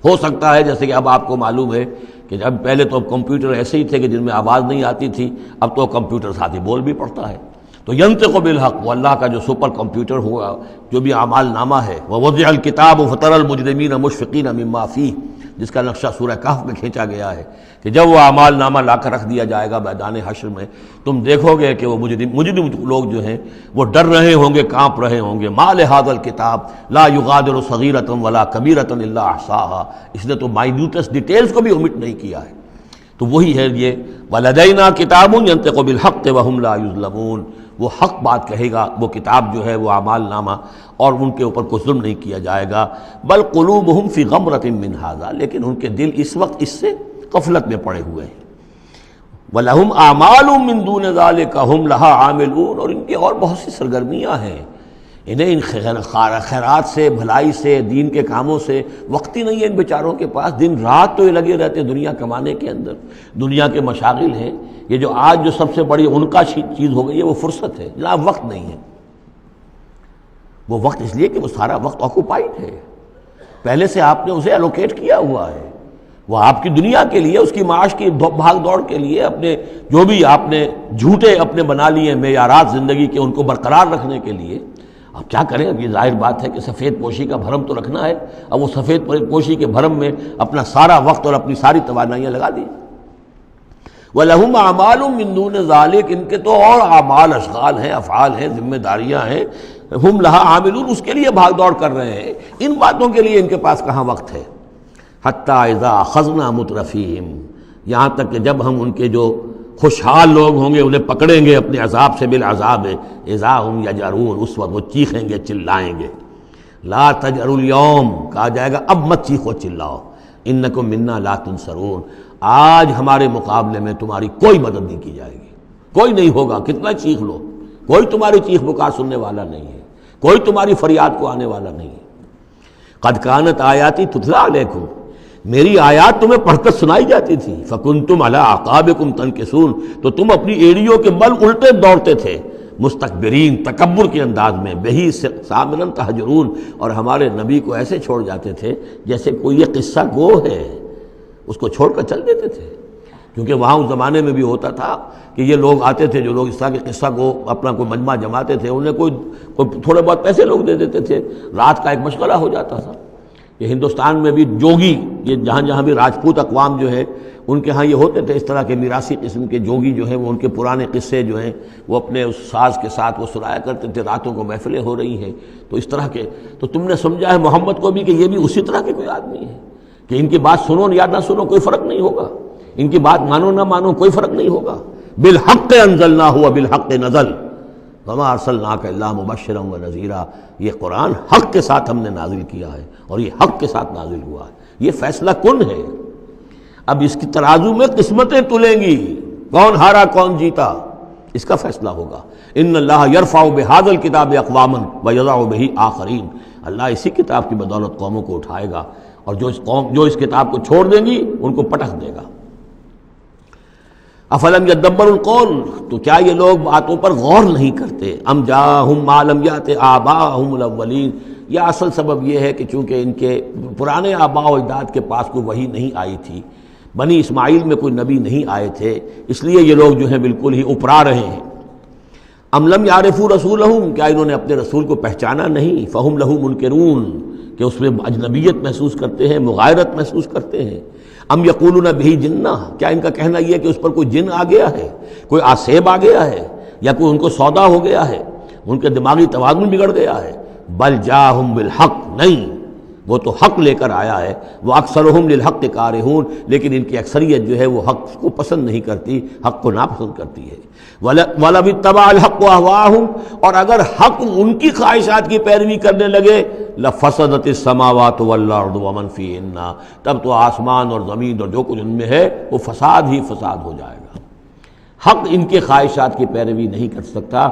ہو سکتا ہے جیسے کہ اب آپ کو معلوم ہے کہ جب پہلے تو کمپیوٹر ایسے ہی تھے کہ جن میں آواز نہیں آتی تھی، اب تو کمپیوٹر ساتھ ہی بول بھی پڑتا ہے۔ تو ینطق بالحق، وہ اللہ کا جو سپر کمپیوٹر ہوا، جو بھی اعمال نامہ ہے، ووضع الکتاب فتری المجرمین مشفقین مما فیہ، جس کا نقشہ سورہ کہف میں کھینچا گیا ہے کہ جب وہ اعمال نامہ لا کر رکھ دیا جائے گا میدان حشر میں، تم دیکھو گے کہ وہ مجرم لوگ جو ہیں وہ ڈر رہے ہوں گے، کانپ رہے ہوں گے۔ ما لہذا الکتاب لا یغادر صغیرۃ ولا کبیرۃ الا احصاها، اس نے تو مائنیوٹس ڈیٹیلز کو بھی omit نہیں کیا ہے۔ تو وہی ہے یہ ولدینا کتاب ینطق بالحق وہم لا یظلمون، وہ حق بات کہے گا، وہ کتاب جو ہے وہ اعمال نامہ، اور ان کے اوپر کوئی ظلم نہیں کیا جائے گا۔ بل قلوبہم فی غمرۃ من ھذا، لیکن ان کے دل اس وقت اس سے غفلت میں پڑے ہوئے ہیں۔ وَلَهُمْ أَعْمَالٌ مِّن دُونِ ذَلِكَ هُمْ لَهَا عَامِلُونَ، اور ان کی اور بہت سی سرگرمیاں ہیں، انہیں ان خیرات سے، بھلائی سے، دین کے کاموں سے وقت ہی نہیں ہے ان بیچاروں کے پاس۔ دن رات تو یہ لگے رہتے ہیں دنیا کمانے کے اندر، دنیا کے مشاغل ہیں۔ یہ جو آج جو سب سے بڑی ان کا چیز ہو گئی ہے وہ فرصت ہے، جناب وقت نہیں ہے۔ وہ وقت اس لیے کہ وہ سارا وقت آکوپائڈ ہے، پہلے سے آپ نے اسے الوکیٹ کیا ہوا ہے، وہ آپ کی دنیا کے لیے، اس کی معاش کی بھاگ دوڑ کے لیے، اپنے جو بھی آپ نے جھوٹے اپنے بنا لیے معیارات زندگی کے ان کو برقرار رکھنے کے لیے۔ اب کیا کریں، اب یہ ظاہر بات ہے کہ سفید پوشی کا بھرم تو رکھنا ہے، اب وہ سفید پوشی کے بھرم میں اپنا سارا وقت اور اپنی ساری توانائیاں لگا دی۔ وَلَهُمْ أَعْمَالٌ مِّن دُونِ ذَلِكَ، ان کے تو اور اعمال، اشغال ہیں، افعال ہیں، ذمہ داریاں ہیں۔ ہم لہا عاملون، اس کے لیے بھاگ دوڑ کر رہے ہیں، ان باتوں کے لیے ان کے پاس کہاں وقت ہے۔ حتیٰ اذا اخذنا مترفیہم، یہاں تک کہ جب ہم ان کے جو خوشحال لوگ ہوں گے انہیں پکڑیں گے اپنے عذاب سے، بالعذاب اذا ہم یجرون، اس وقت وہ چیخیں گے، چلائیں گے۔ لا تجروا اليوم، کہا جائے گا اب مت چیخو چلاؤ، انکم منا لا تنصرون، آج ہمارے مقابلے میں تمہاری کوئی مدد نہیں کی جائے گی، کوئی نہیں ہوگا، کتنا چیخ لو، کوئی تمہاری چیخ پکار سننے والا نہیں ہے، کوئی تمہاری فریاد کو آنے والا نہیں ہے۔ قد کانت آیاتی تتلی علیکم، میری آیات تمہیں پڑھ کر سنائی جاتی تھی، فکنتم علی اعقابکم تنکسون، تو تم اپنی ایڑیوں کے بل الٹے دوڑتے تھے، مستکبرین، تکبر کے انداز میں، بہی سامرن تہجرون، اور ہمارے نبی کو ایسے چھوڑ جاتے تھے جیسے کوئی یہ قصہ گو ہے، اس کو چھوڑ کر چل دیتے تھے۔ کیونکہ وہاں اس زمانے میں بھی ہوتا تھا کہ یہ لوگ آتے تھے جو لوگ اس طرح کے قصہ کو اپنا کوئی مجمع جماتے تھے، انہیں کوئی تھوڑے بہت پیسے لوگ دے دیتے تھے، رات کا ایک مشغلہ ہو جاتا تھا۔ یہ ہندوستان میں بھی جوگی یہ جہاں جہاں بھی راجپوت اقوام جو ہے ان کے ہاں یہ ہوتے تھے اس طرح کے میراثی قسم کے جوگی جو ہیں، وہ ان کے پرانے قصے جو ہیں وہ اپنے اس ساز کے ساتھ وہ سنایا کرتے تھے، راتوں کو محفلیں ہو رہی ہیں تو اس طرح کے، تو تم نے سمجھا ہے محمد کو بھی کہ یہ بھی اسی طرح کے کوئی آدمی ہے کہ ان کی بات سنو یا نہ سنو کوئی فرق نہیں ہوگا، ان کی بات مانو نہ مانو کوئی فرق نہیں ہوگا. بالحق انزلناہ وبالحق نزل وما ارسلناک الا مبشرا ونذیرا. یہ قرآن حق کے ساتھ ہم نے نازل کیا ہے اور یہ حق کے ساتھ نازل ہوا ہے. یہ فیصلہ کن ہے. اب اس کی ترازو میں قسمتیں تلیں گی، کون ہارا کون جیتا اس کا فیصلہ ہوگا. ان اللہ یرفع بہذا الکتاب اقواما ویضع بہ آخرین. اللہ اسی کتاب کی بدولت قوموں کو اٹھائے گا اور جو اس کتاب کو چھوڑ دیں گی ان کو پٹخ دے گا. افلم یدبروا القول، تو کیا یہ لوگ باتوں پر غور نہیں کرتے؟ ام جاءہم ما لم یأت آباءہم الاولین. یہ اصل سبب یہ ہے کہ چونکہ ان کے پرانے آباء و اجداد کے پاس کوئی وحی نہیں آئی تھی، بنی اسماعیل میں کوئی نبی نہیں آئے تھے، اس لیے یہ لوگ جو ہیں بالکل ہی اپرا رہے ہیں. ام لم یعرفوا رسولہم، کیا انہوں نے اپنے رسول کو پہچانا نہیں؟ فہم لہ منکرون، کہ اس میں اجنبیت محسوس کرتے ہیں، مغایرت محسوس کرتے ہیں. ام یقولون بہ جنہ، کیا ان کا کہنا یہ ہے کہ اس پر کوئی جن آ گیا ہے، کوئی آسیب آ گیا ہے، یا کوئی ان کو سودا ہو گیا ہے، ان کے دماغی توازن بگڑ گیا ہے. بل جاءہم بالحق، نہیں، وہ تو حق لے کر آیا ہے. وہ اکثرہم للحق کارہون، لیکن ان کی اکثریت جو ہے وہ حق کو پسند نہیں کرتی، حق کو ناپسند کرتی ہے. وَلَوِ اتَّبَعَ الْحَقُّ أَهْوَاءَهُمْ، اور اگر حق ان کی خواہشات کی پیروی کرنے لگے، لَفَسَدَتِ السَّمَاوَاتُ وَالْأَرْضُ وَمَنْ فِيهِنَّ، تب تو آسمان اور زمین اور جو کچھ ان میں ہے وہ فساد ہی فساد ہو جائے گا. حق ان کے خواہشات کی پیروی نہیں کر سکتا،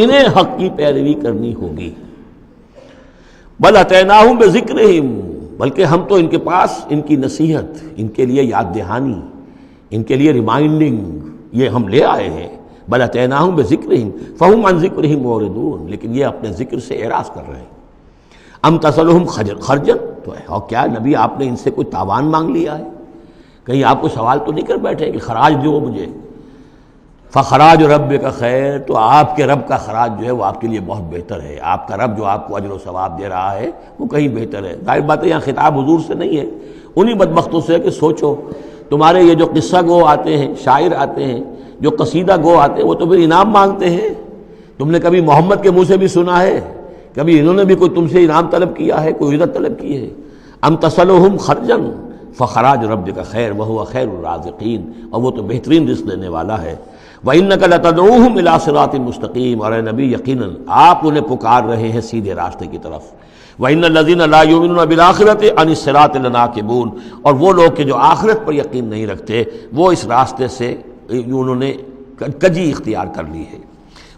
انہیں حق کی پیروی کرنی ہوگی. بل اتیناہم بذکرہم، بلکہ ہم تو ان کے پاس ان کی نصیحت، ان کے لیے یاد دہانی، ان کے لیے ریمائنڈنگ یہ ہم لے آئے ہیں. بل اتیناہم بذکرہم فہم عن ذکرہم معرضون، لیکن یہ اپنے ذکر سے اعراض کر رہے ہیں. ام تسلہم خرجا، تو اور کیا نبی آپ نے ان سے کوئی تاوان مانگ لیا ہے؟ کہیں آپ کو سوال تو نہیں کر بیٹھے کہ خراج دو مجھے؟ فخراج ربک خیر، تو آپ کے رب کا خراج جو ہے وہ آپ کے لیے بہت بہتر ہے. آپ کا رب جو آپ کو اجر و ثواب دے رہا ہے وہ کہیں بہتر ہے. ظاہر بات ہے یہاں خطاب حضور سے نہیں ہے، انہی بدبختوں سے ہے کہ سوچو تمہارے یہ جو قصہ گو آتے ہیں، شاعر آتے ہیں، جو قصیدہ گو آتے ہیں، وہ تو پھر انعام مانگتے ہیں. تم نے کبھی محمد کے منہ سے بھی سنا ہے؟ کبھی انہوں نے بھی کوئی تم سے انعام طلب کیا ہے، کوئی عزت طلب کی ہے؟ ام تسلہم خرجا فخراج ربک خیر وہو خیر الرازقین، اور وہ تو بہترین رزق دینے والا ہے. وَإِنَّكَ لَتَدْعُوهُمْ إِلَىٰ صِرَاطٍ مُسْتَقِيمٍ، اور اے نبی یقیناً آپ انہیں پکار رہے ہیں سیدھے راستے کی طرف. وَإِنَّ الَّذِينَ لَا يُؤْمِنُونَ بِالْآخِرَةِ عَنِ الصِّرَاطِ لَنَاكِبُونَ، اور وہ لوگ کہ جو آخرت پر یقین نہیں رکھتے وہ اس راستے سے انہوں نے کجی اختیار کر لی ہے.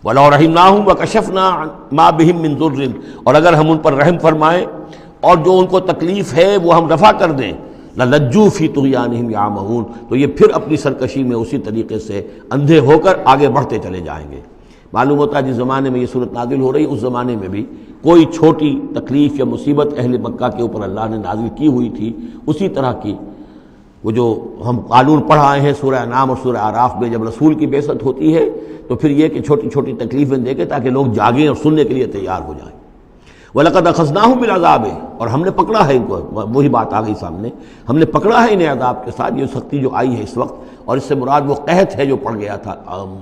وَلَوْ رَحِمْنَاهُمْ وَكَشَفْنَا مَا بِهِمْ مِنْ ضُرٍّ، اور اگر ہم ان پر رحم فرمائیں اور جو ان کو تکلیف ہے وہ ہم رفع کر دیں، لَلَجُّوا فِي طُغْيَانِهِمْ يَعْمَهُونَ، تو یہ پھر اپنی سرکشی میں اسی طریقے سے اندھے ہو کر آگے بڑھتے چلے جائیں گے. معلوم ہوتا ہے جس زمانے میں یہ صورت نازل ہو رہی، اس زمانے میں بھی کوئی چھوٹی تکلیف یا مصیبت اہل مکہ کے اوپر اللہ نے نازل کی ہوئی تھی، اسی طرح کی وہ جو ہم قانون پڑھ آئے ہیں سورہ انعام اور سورہ اعراف میں، جب رسول کی بعثت ہوتی ہے تو پھر یہ کہ چھوٹی چھوٹی تکلیفیں دے کے تاکہ لوگ جاگیں اور سننے کے لیے تیار ہو جائیں. وَلَقَدْ أَخَذْنَاهُمْ بِالْعَذَابِ، اور ہم نے پکڑا ہے ان کو، وہی بات آ گئی سامنے، ہم نے پکڑا ہے انہیں عذاب کے ساتھ. یہ سختی جو آئی ہے اس وقت، اور اس سے مراد وہ قحط ہے جو پڑ گیا تھا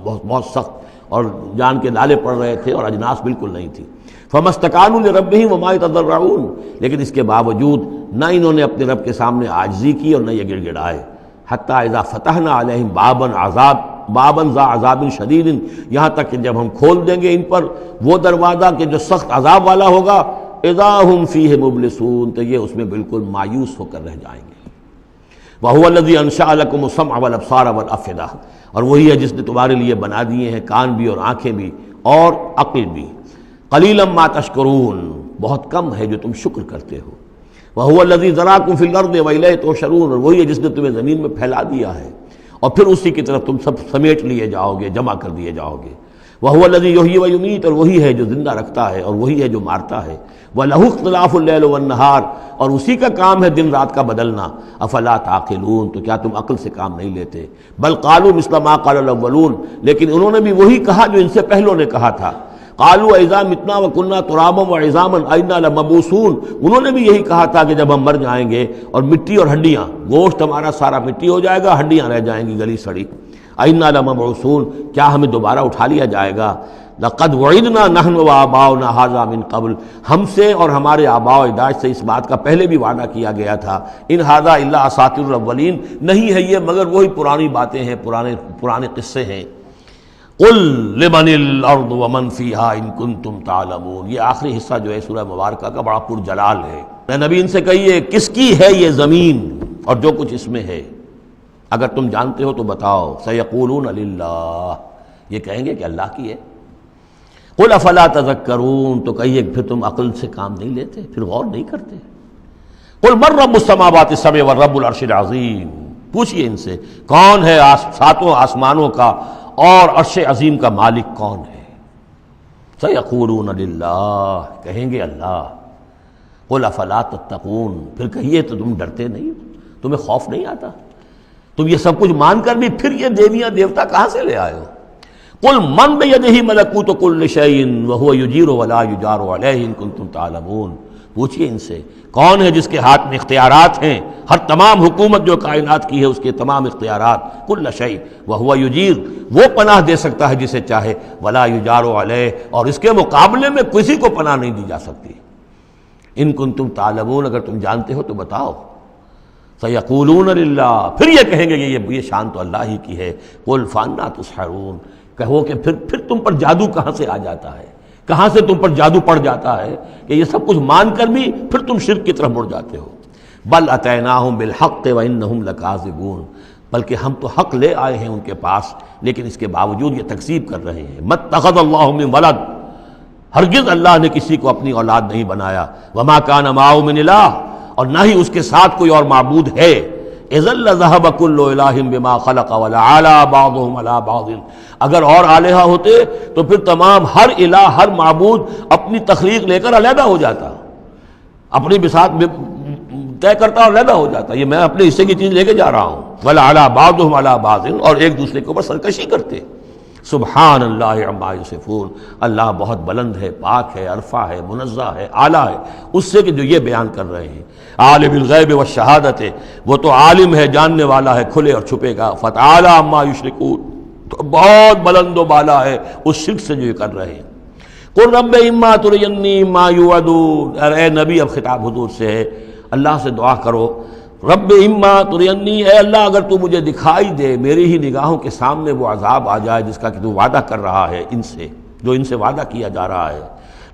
بہت بہت سخت، اور جان کے نالے پڑ رہے تھے اور اجناس بالکل نہیں تھی. فَمَا اسْتَكَانُوا لِرَبِّهِمْ وَمَا يَتَضَرَّعُونَ، لیکن اس کے باوجود نہ انہوں نے اپنے رب کے سامنے عاجزی کی اور نہ یہ گڑ گڑائے. حَتَّى إِذَا فَتَحْنَا عَلَيْهِمْ باباً ذا عذاب شدید، یہاں تک کہ جب ہم کھول دیں گے ان پر وہ دروازہ کہ جو سخت عذاب والا ہوگا، اذا ہم فیہ مبلسون، تو یہ اس میں بالکل مایوس ہو کر رہ جائیں گے. وَهُوَ الَّذِي أَنشَأَ لَكُمُ السَّمْعَ وَالْأَبْصَارَ وَالْأَفْئِدَةَ، اور وہی ہے جس نے تمہارے لیے بنا دیے ہیں کان بھی اور آنکھیں بھی اور عقل بھی. قَلِيلًا مَا تَشْكُرُونَ، بہت کم ہے جو تم شکر کرتے ہو. وَهُوَ الَّذِي ذَرَاكُمْ فِي الْأَرْضِ وَإِلَيْهِ تُحْشَرُونَ، اور وہی ہے جس نے تمہیں زمین میں پھیلا دیا ہے اور پھر اسی کی طرف تم سب سمیٹ لیے جاؤ گے، جمع کر دیے جاؤ گے. وَهُوَ الَّذِي يُحْيِي وَيُمِيتُ، اور وہی ہے جو زندہ رکھتا ہے اور وہی ہے جو مارتا ہے. وَلَهُ اخْتِلَافُ اللَّيْلِ وَالنَّهَارِ، اور اسی کا کام ہے دن رات کا بدلنا. أَفَلَا تَعْقِلُونَ، تو کیا تم عقل سے کام نہیں لیتے؟ بل قالوا مثل ما قال الاولون، لیکن انہوں نے بھی وہی کہا جو ان سے پہلوں نے کہا تھا. قالوا اذا متنا وكنا ترابا وعظاما ائنا لمبعوثون، انہوں نے بھی یہی کہا تھا کہ جب ہم مر جائیں گے اور مٹی اور ہڈیاں، گوشت ہمارا سارا مٹی ہو جائے گا، ہڈیاں رہ جائیں گی گلی سڑی، ائنا لمبعوثون، کیا ہمیں دوبارہ اٹھا لیا جائے گا؟ لقد وعدنا نحن وآباؤنا هذا من قبل، ہم سے اور ہمارے آباء و اجداد سے اس بات کا پہلے بھی وعدہ کیا گیا تھا، ان هذا الا اساطیر الاولین، نہیں ہے یہ مگر وہی پرانی باتیں ہیں، پرانے قصے ہیں۔ قل لمن الارض ومن فیہا ان کنتم تعلمون، یہ آخری حصہ جو ہے سورہ مبارکہ کا بڑا پرجلال ہے۔ اے نبی ان سے کہیے کس کی ہے یہ زمین اور جو کچھ اس میں ہے، اگر تم جانتے ہو تو بتاؤ۔ سیقولون للہ، یہ کہیں گے کہ اللہ کی ہے۔ قل افلا تذکرون، تو کہیے پھر تم عقل سے کام نہیں لیتے، پھر غور نہیں کرتے۔ قل من رب السماوات السبع والرب العرش العظیم، پوچھئے ان سے کون ہے ساتوں آسمانوں کا اور عرش عظیم کا مالک کون ہے؟ سیقولون للہ، کہیں گے اللہ۔ قل افلا تتقون، پھر کہیے تو تم ڈرتے نہیں، تمہیں خوف نہیں آتا؟ تم یہ سب کچھ مان کر بھی پھر یہ دیویاں دیوتا کہاں سے لے آئے ہو؟ قل من بیدہ ملکوت کل شیء وہو یجیر ولا یجار علیہ ان کنتم تعلمون، پوچھئے ان سے کون ہے جس کے ہاتھ میں اختیارات ہیں، ہر تمام حکومت جو کائنات کی ہے اس کے تمام اختیارات، کل شیء وہو یجیر، وہ پناہ دے سکتا ہے جسے چاہے، ولا یجار علیہ، اور اس کے مقابلے میں کسی کو پناہ نہیں دی جا سکتی۔ ان کنتم تعلمون، اگر تم جانتے ہو تو بتاؤ۔ سیقولون للہ، پھر یہ کہیں گے کہ یہ شان تو اللہ ہی کی ہے۔ قل فانا تسحرون، کہو کہ پھر تم پر جادو کہاں سے آ جاتا ہے، کہاں سے تم پر جادو پڑ جاتا ہے کہ یہ سب کچھ مان کر بھی پھر تم شرک کی طرف مڑ جاتے ہو۔ بل اتیناہم بالحق وانہم لکاذبون، بلکہ ہم تو حق لے آئے ہیں ان کے پاس، لیکن اس کے باوجود یہ تکذیب کر رہے ہیں۔ مَتَّخَذَ اللَّهُ مِن وَلَدٍ، ہرگز اللہ نے کسی کو اپنی اولاد نہیں بنایا۔ وما کان معہ من الہ، اور نہ ہی اس کے ساتھ کوئی اور معبود ہے۔ اذا لذهب كل الہ بما خلق ولعلى بعضهم على بعض، اگر اور آلہہ ہوتے تو پھر تمام ہر الہ، ہر معبود اپنی تخلیق لے کر علیحدہ ہو جاتا، اپنی بساط طے کرتا اور علیحدہ ہو جاتا۔ یہ میں اپنے حصے کی چیز لے کے جا رہا ہوں۔ وَلَعَلَىٰ بَعْضُهُمْ عَلَىٰ بَعْضٍ، اور ایک دوسرے کے اوپر سرکشی کرتے۔ سبحان اللہ عما یصفون، اللہ بہت بلند ہے، پاک ہے، عرفہ ہے، منزہ ہے، اعلیٰ ہے اس سے کہ جو یہ بیان کر رہے ہیں۔ عالم الغیب والشہادت، وہ تو عالم ہے، جاننے والا ہے کھلے اور چھپے کا۔ فتعالی عما یشرکون، تو بہت بلند و بالا ہے اس شرک سے جو یہ کر رہے ہیں۔ قل رب اما ترینی ما یوعدون، اے نبی اب خطاب حضور سے ہے، اللہ سے دعا کرو، رب اما ترینی، اے اللہ اگر تو مجھے دکھائی دے، میری ہی نگاہوں کے سامنے وہ عذاب آ جائے جس کا کہ تو وعدہ کر رہا ہے ان سے، جو ان سے وعدہ کیا جا رہا ہے۔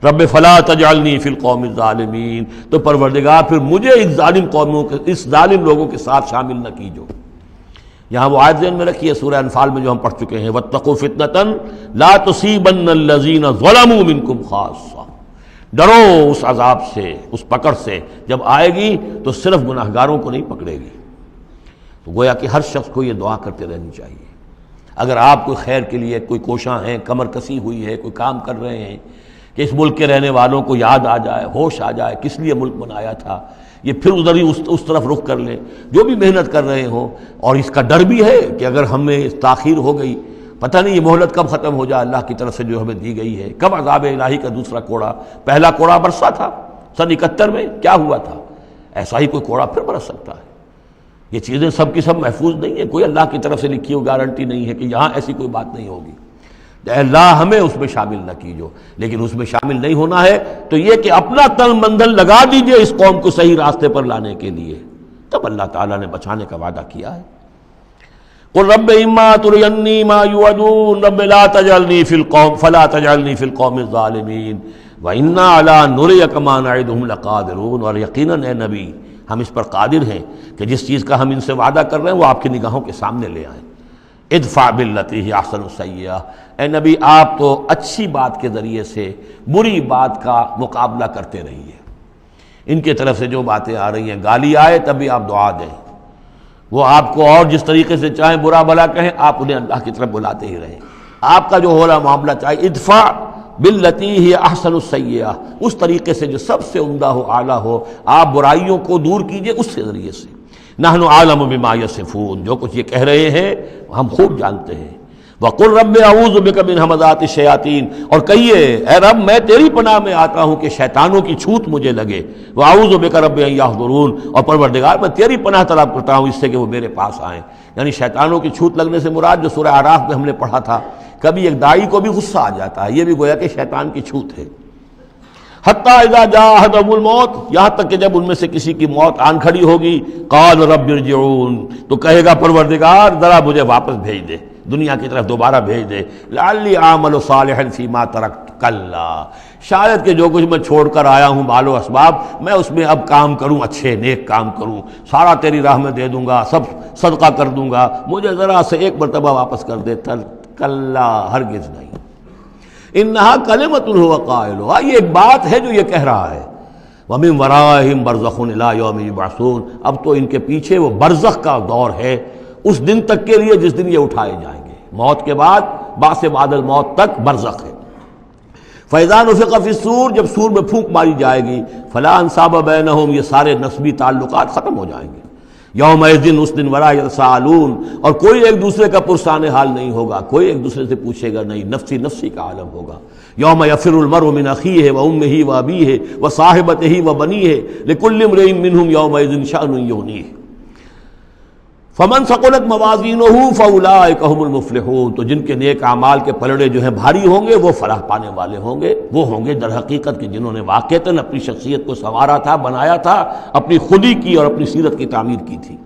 رب فلا تجعلنی فی القوم الظالمین، تو پروردگار پھر مجھے اس ظالم قوموں کے، اس ظالم لوگوں کے ساتھ شامل نہ کیجو۔ یہاں وہ آیت ذہن میں رکھیے سورہ انفال میں جو ہم پڑھ چکے ہیں، واتقوا فتنۃ لا تصیبن الذین ظلموا منکم خاصہ، ڈرو اس عذاب سے، اس پکڑ سے، جب آئے گی تو صرف گناہگاروں کو نہیں پکڑے گی۔ تو گویا کہ ہر شخص کو یہ دعا کرتے رہنی چاہیے۔ اگر آپ کوئی خیر کے لیے کوئی کوشاں ہیں، کمر کسی ہوئی ہے، کوئی کام کر رہے ہیں کہ اس ملک کے رہنے والوں کو یاد آ جائے، ہوش آ جائے کس لیے ملک بنایا تھا، یہ پھر ادھر ہی اس طرف رخ کر لیں، جو بھی محنت کر رہے ہوں، اور اس کا ڈر بھی ہے کہ اگر ہمیں تاخیر ہو گئی، پتہ نہیں یہ مہلت کب ختم ہو جائے اللہ کی طرف سے جو ہمیں دی گئی ہے، کب عذاب الہی کا دوسرا کوڑا، پہلا کوڑا برسا تھا سن 71 میں، کیا ہوا تھا، ایسا ہی کوئی کوڑا پھر برس سکتا ہے۔ یہ چیزیں سب کی سب محفوظ نہیں ہیں، کوئی اللہ کی طرف سے لکھی ہوئی گارنٹی نہیں ہے کہ یہاں ایسی کوئی بات نہیں ہوگی۔ اے اللہ ہمیں اس میں شامل نہ کیجو، لیکن اس میں شامل نہیں ہونا ہے تو یہ کہ اپنا تن مندل لگا دیجئے اس قوم کو صحیح راستے پر لانے کے لیے، تب اللہ تعالیٰ نے بچانے کا وعدہ کیا ہے۔ قل رب اما ترینی ما یوعدون رب لا تجعلنی فی القوم فلا تجعلنی فی القوم الظالمین وانا علی نریک ما نعدہم لقادرون، اور یقیناً اے نبی ہم اس پر قادر ہیں کہ جس چیز کا ہم ان سے وعدہ کر رہے ہیں وہ آپ کی نگاہوں کے سامنے لے آئیں۔ ادفع باللتی ہی احسن السیئہ، اے نبی آپ تو اچھی بات کے ذریعے سے بری بات کا مقابلہ کرتے رہیے۔ ان کی طرف سے جو باتیں آ رہی ہیں، گالی آئے تب بھی آپ دعا دیں، وہ آپ کو اور جس طریقے سے چاہیں برا بھلا کہیں، آپ انہیں اللہ کی طرف بلاتے ہی رہیں۔ آپ کا جو ہو رہا معاملہ چاہے ادفع باللتی ہی احسن السیئہ، اس طریقے سے جو سب سے عمدہ ہو، اعلیٰ ہو، آپ برائیوں کو دور کیجئے اس کے ذریعے سے۔ نحن عالم بما یصفون، جو کچھ یہ کہہ رہے ہیں ہم خوب جانتے ہیں۔ وَقُلْ رَبِّ أَعُوذُ بِكَ مِنْ ہَمَزَاتِ الشَّيَاطِينِ، اور کہیے اے رب میں تیری پناہ میں آتا ہوں کہ شیطانوں کی چھوت مجھے لگے، وَأَعُوذُ بِكَ رَبِّ أَنْ يَحْضُرُونَ، اور پروردگار میں تیری پناہ طلب کرتا ہوں اس سے کہ وہ میرے پاس آئیں۔ یعنی شیطانوں کی چھوت لگنے سے مراد جو سورہ اعراف میں ہم نے پڑھا تھا، کبھی ایک داعی کو بھی غصہ آ جاتا ہے، یہ بھی گویا کہ شیطان کی چھوت ہے۔ حتیٰ اذا جاء احدهم الموت، یہاں تک کہ جب ان میں سے کسی کی موت آن کھڑی ہوگی، قال رب ارجعون، تو کہے گا پروردگار ذرا مجھے واپس بھیج دے، دنیا کی طرف دوبارہ بھیج دے، لعلی اعمل صالحا فیما ترکت، کلا، شاید کہ جو کچھ میں چھوڑ کر آیا ہوں مال و اسباب، میں اس میں اب کام کروں، اچھے نیک کام کروں، سارا تیری راہ میں دے دوں گا، سب صدقہ کر دوں گا، مجھے ذرا سے ایک مرتبہ واپس کر دے۔ کلا، ہرگز نہیں۔ انہا کلمۃ هو قائلھا، یہ ایک بات ہے جو یہ کہہ رہا ہے۔ ومن ورائہم برزخ الی یوم یبعثون، اب تو ان کے پیچھے وہ برزخ کا دور ہے، اس دن تک کے لیے جس دن یہ اٹھائے جائیں گے، موت کے بعد بعث بعد الموت تک برزخ ہے۔ فاذا نفخ فی الصور، جب سور میں پھونک ماری جائے گی، فلا انصاب بینہم، یہ سارے نسبی تعلقات ختم ہو جائیں گے۔ یومئذ، اس دن، ولا یتساءلون، اور کوئی ایک دوسرے کا پرسان حال نہیں ہوگا، کوئی ایک دوسرے سے پوچھے گا نہیں، نفسی نفسی کا عالم ہوگا۔ یوم یفر المرء من اخیہ وامہ وابیہ وصاحبتہ وبنیہ لکل امرئ منہم یومئذ شأن یغنیہ۔ فمن ثقلت موازینہ فاولئک هم المفلحون، تو جن کے نیک اعمال کے پلڑے جو ہیں بھاری ہوں گے وہ فلاح پانے والے ہوں گے، وہ ہوں گے در حقیقت کہ جنہوں نے واقعتاً اپنی شخصیت کو سنوارا تھا، بنایا تھا، اپنی خودی کی اور اپنی سیرت کی تعمیر کی تھی۔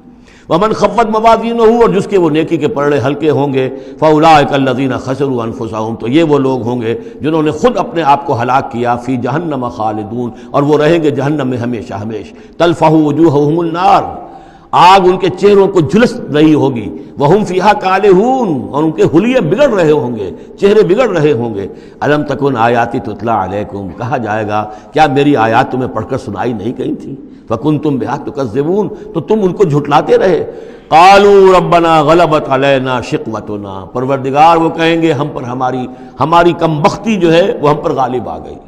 ومن خفت موازینہ، اور جس کے وہ نیکی کے پلڑے ہلکے ہوں گے، فاولئک الذین خسروا انفسهم، تو یہ وہ لوگ ہوں گے جنہوں نے خود اپنے آپ کو ہلاک کیا، فی جہنم خالدون، اور وہ رہیں گے جہنم میں ہمیشہ ہمیش۔ تلفح وجوہہم النار، آگ ان کے چہروں کو جھلس رہی ہوگی، وہم فیہا کالہون، اور ان کے حلیے بگڑ رہے ہوں گے، چہرے بگڑ رہے ہوں گے۔ الم تکن آیاتی تتلی علیکم، کہا جائے گا کیا میری آیات تمہیں پڑھ کر سنائی نہیں گئی تھی؟ فکنتم بہا تکذبون، تو تم ان کو جھٹلاتے رہے۔ قالوا ربنا غلبت علینا شقوتنا، پروردگار وہ کہیں گے ہم پر ہماری کم بختی جو ہے وہ ہم پر غالب آ گئی۔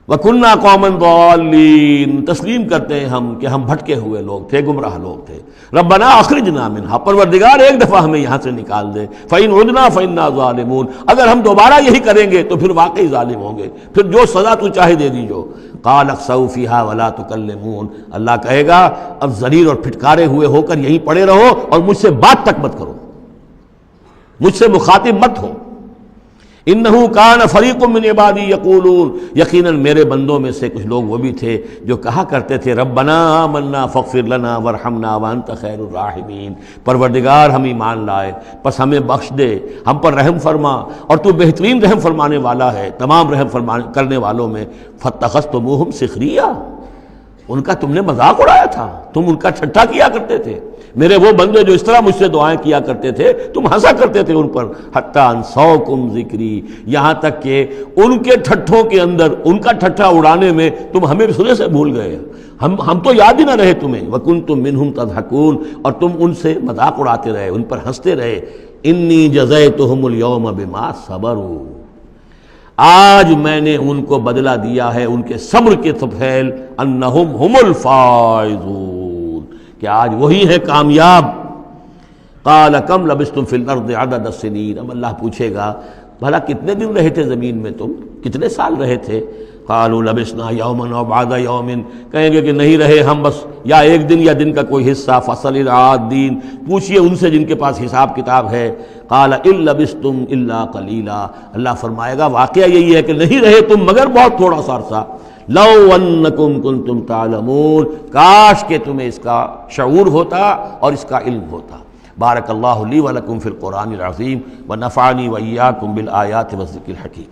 وَكُنَّا قَوْمًا ضَالِّينَ، تسلیم کرتے ہیں ہم کہ ہم بھٹکے ہوئے لوگ تھے، گمراہ لوگ تھے۔ ربنا اخرجنا منہا، پروردگار ایک دفعہ ہمیں یہاں سے نکال دے۔ فَإِنْ عُدْنَا فَإِنَّا ظَالِمُونَ، اگر ہم دوبارہ یہی کریں گے تو پھر واقعی ظالم ہوں گے، پھر جو سزا تو چاہے دے دیجو۔ قَالَ اخْسَئُوا فِيهَا وَلَا تُكَلِّمُونَ، اللہ کہے گا اب ذلیل اور پھٹکارے ہوئے ہو کر یہیں پڑے رہو اور مجھ سے بات تک مت کرو، مجھ سے مخاطب مت ہو۔ انہو کان فریق من عبادی یقولون، یقیناً میرے بندوں میں سے کچھ لوگ وہ بھی تھے جو کہا کرتے تھے ربنا آمنا فاغفر لنا وارحمنا وانت خیر الراحمین، پروردگار ہم ایمان لائے پس ہمیں بخش دے، ہم پر رحم فرما، اور تو بہترین رحم فرمانے والا ہے تمام رحم کرنے والوں میں۔ فاتخذتموہم سخریا، ان کا تم نے مذاق اڑایا تھا، تم ان کا ٹھٹھا کیا کرتے تھے، میرے وہ بندے جو اس طرح مجھ سے دعائیں کیا کرتے تھے تم ہنسا کرتے تھے ان پر۔ حتیٰ انسوکم ذکری، یہاں تک کہ ان کے ٹھٹھوں کے اندر، ان کا ٹھٹھا اڑانے میں تم ہمیں سرے سے بھول گئے، ہم تو یاد ہی نہ رہے تمہیں۔ وکنتم منہم تضحکون، اور تم ان سے مذاق اڑاتے رہے، ان پر ہنستے رہے۔ انی جزیتہم اليوم بما صبروا، آج میں نے ان کو بدلہ دیا ہے ان کے صبر کے طفیل، انہم ہم الفائزون، کہ آج وہی ہے کامیاب۔ قال کم لبثتم فی الارض عدد السنین، اب اللہ پوچھے گا بھلا کتنے دن رہے تھے زمین میں، تم کتنے سال رہے تھے؟ قالوا لبثنا یوما او بعد یوم، کہیں گے کہ نہیں رہے ہم بس یا ایک دن یا دن کا کوئی حصہ۔ فصل العادین، پوچھئے ان سے جن کے پاس حساب کتاب ہے۔ قال ان لبثتم الا قلیلا، اللہ فرمائے گا واقعہ یہی ہے کہ نہیں رہے تم مگر بہت تھوڑا سا عرصہ۔ لو انکم کنتم تعلمون، کاش کہ تمہیں اس کا شعور ہوتا اور اس کا علم ہوتا۔ بارک اللہ لی ولکم فی القرآن العظیم ونفعنی وإیاکم بالآیات والذکر الحکیم۔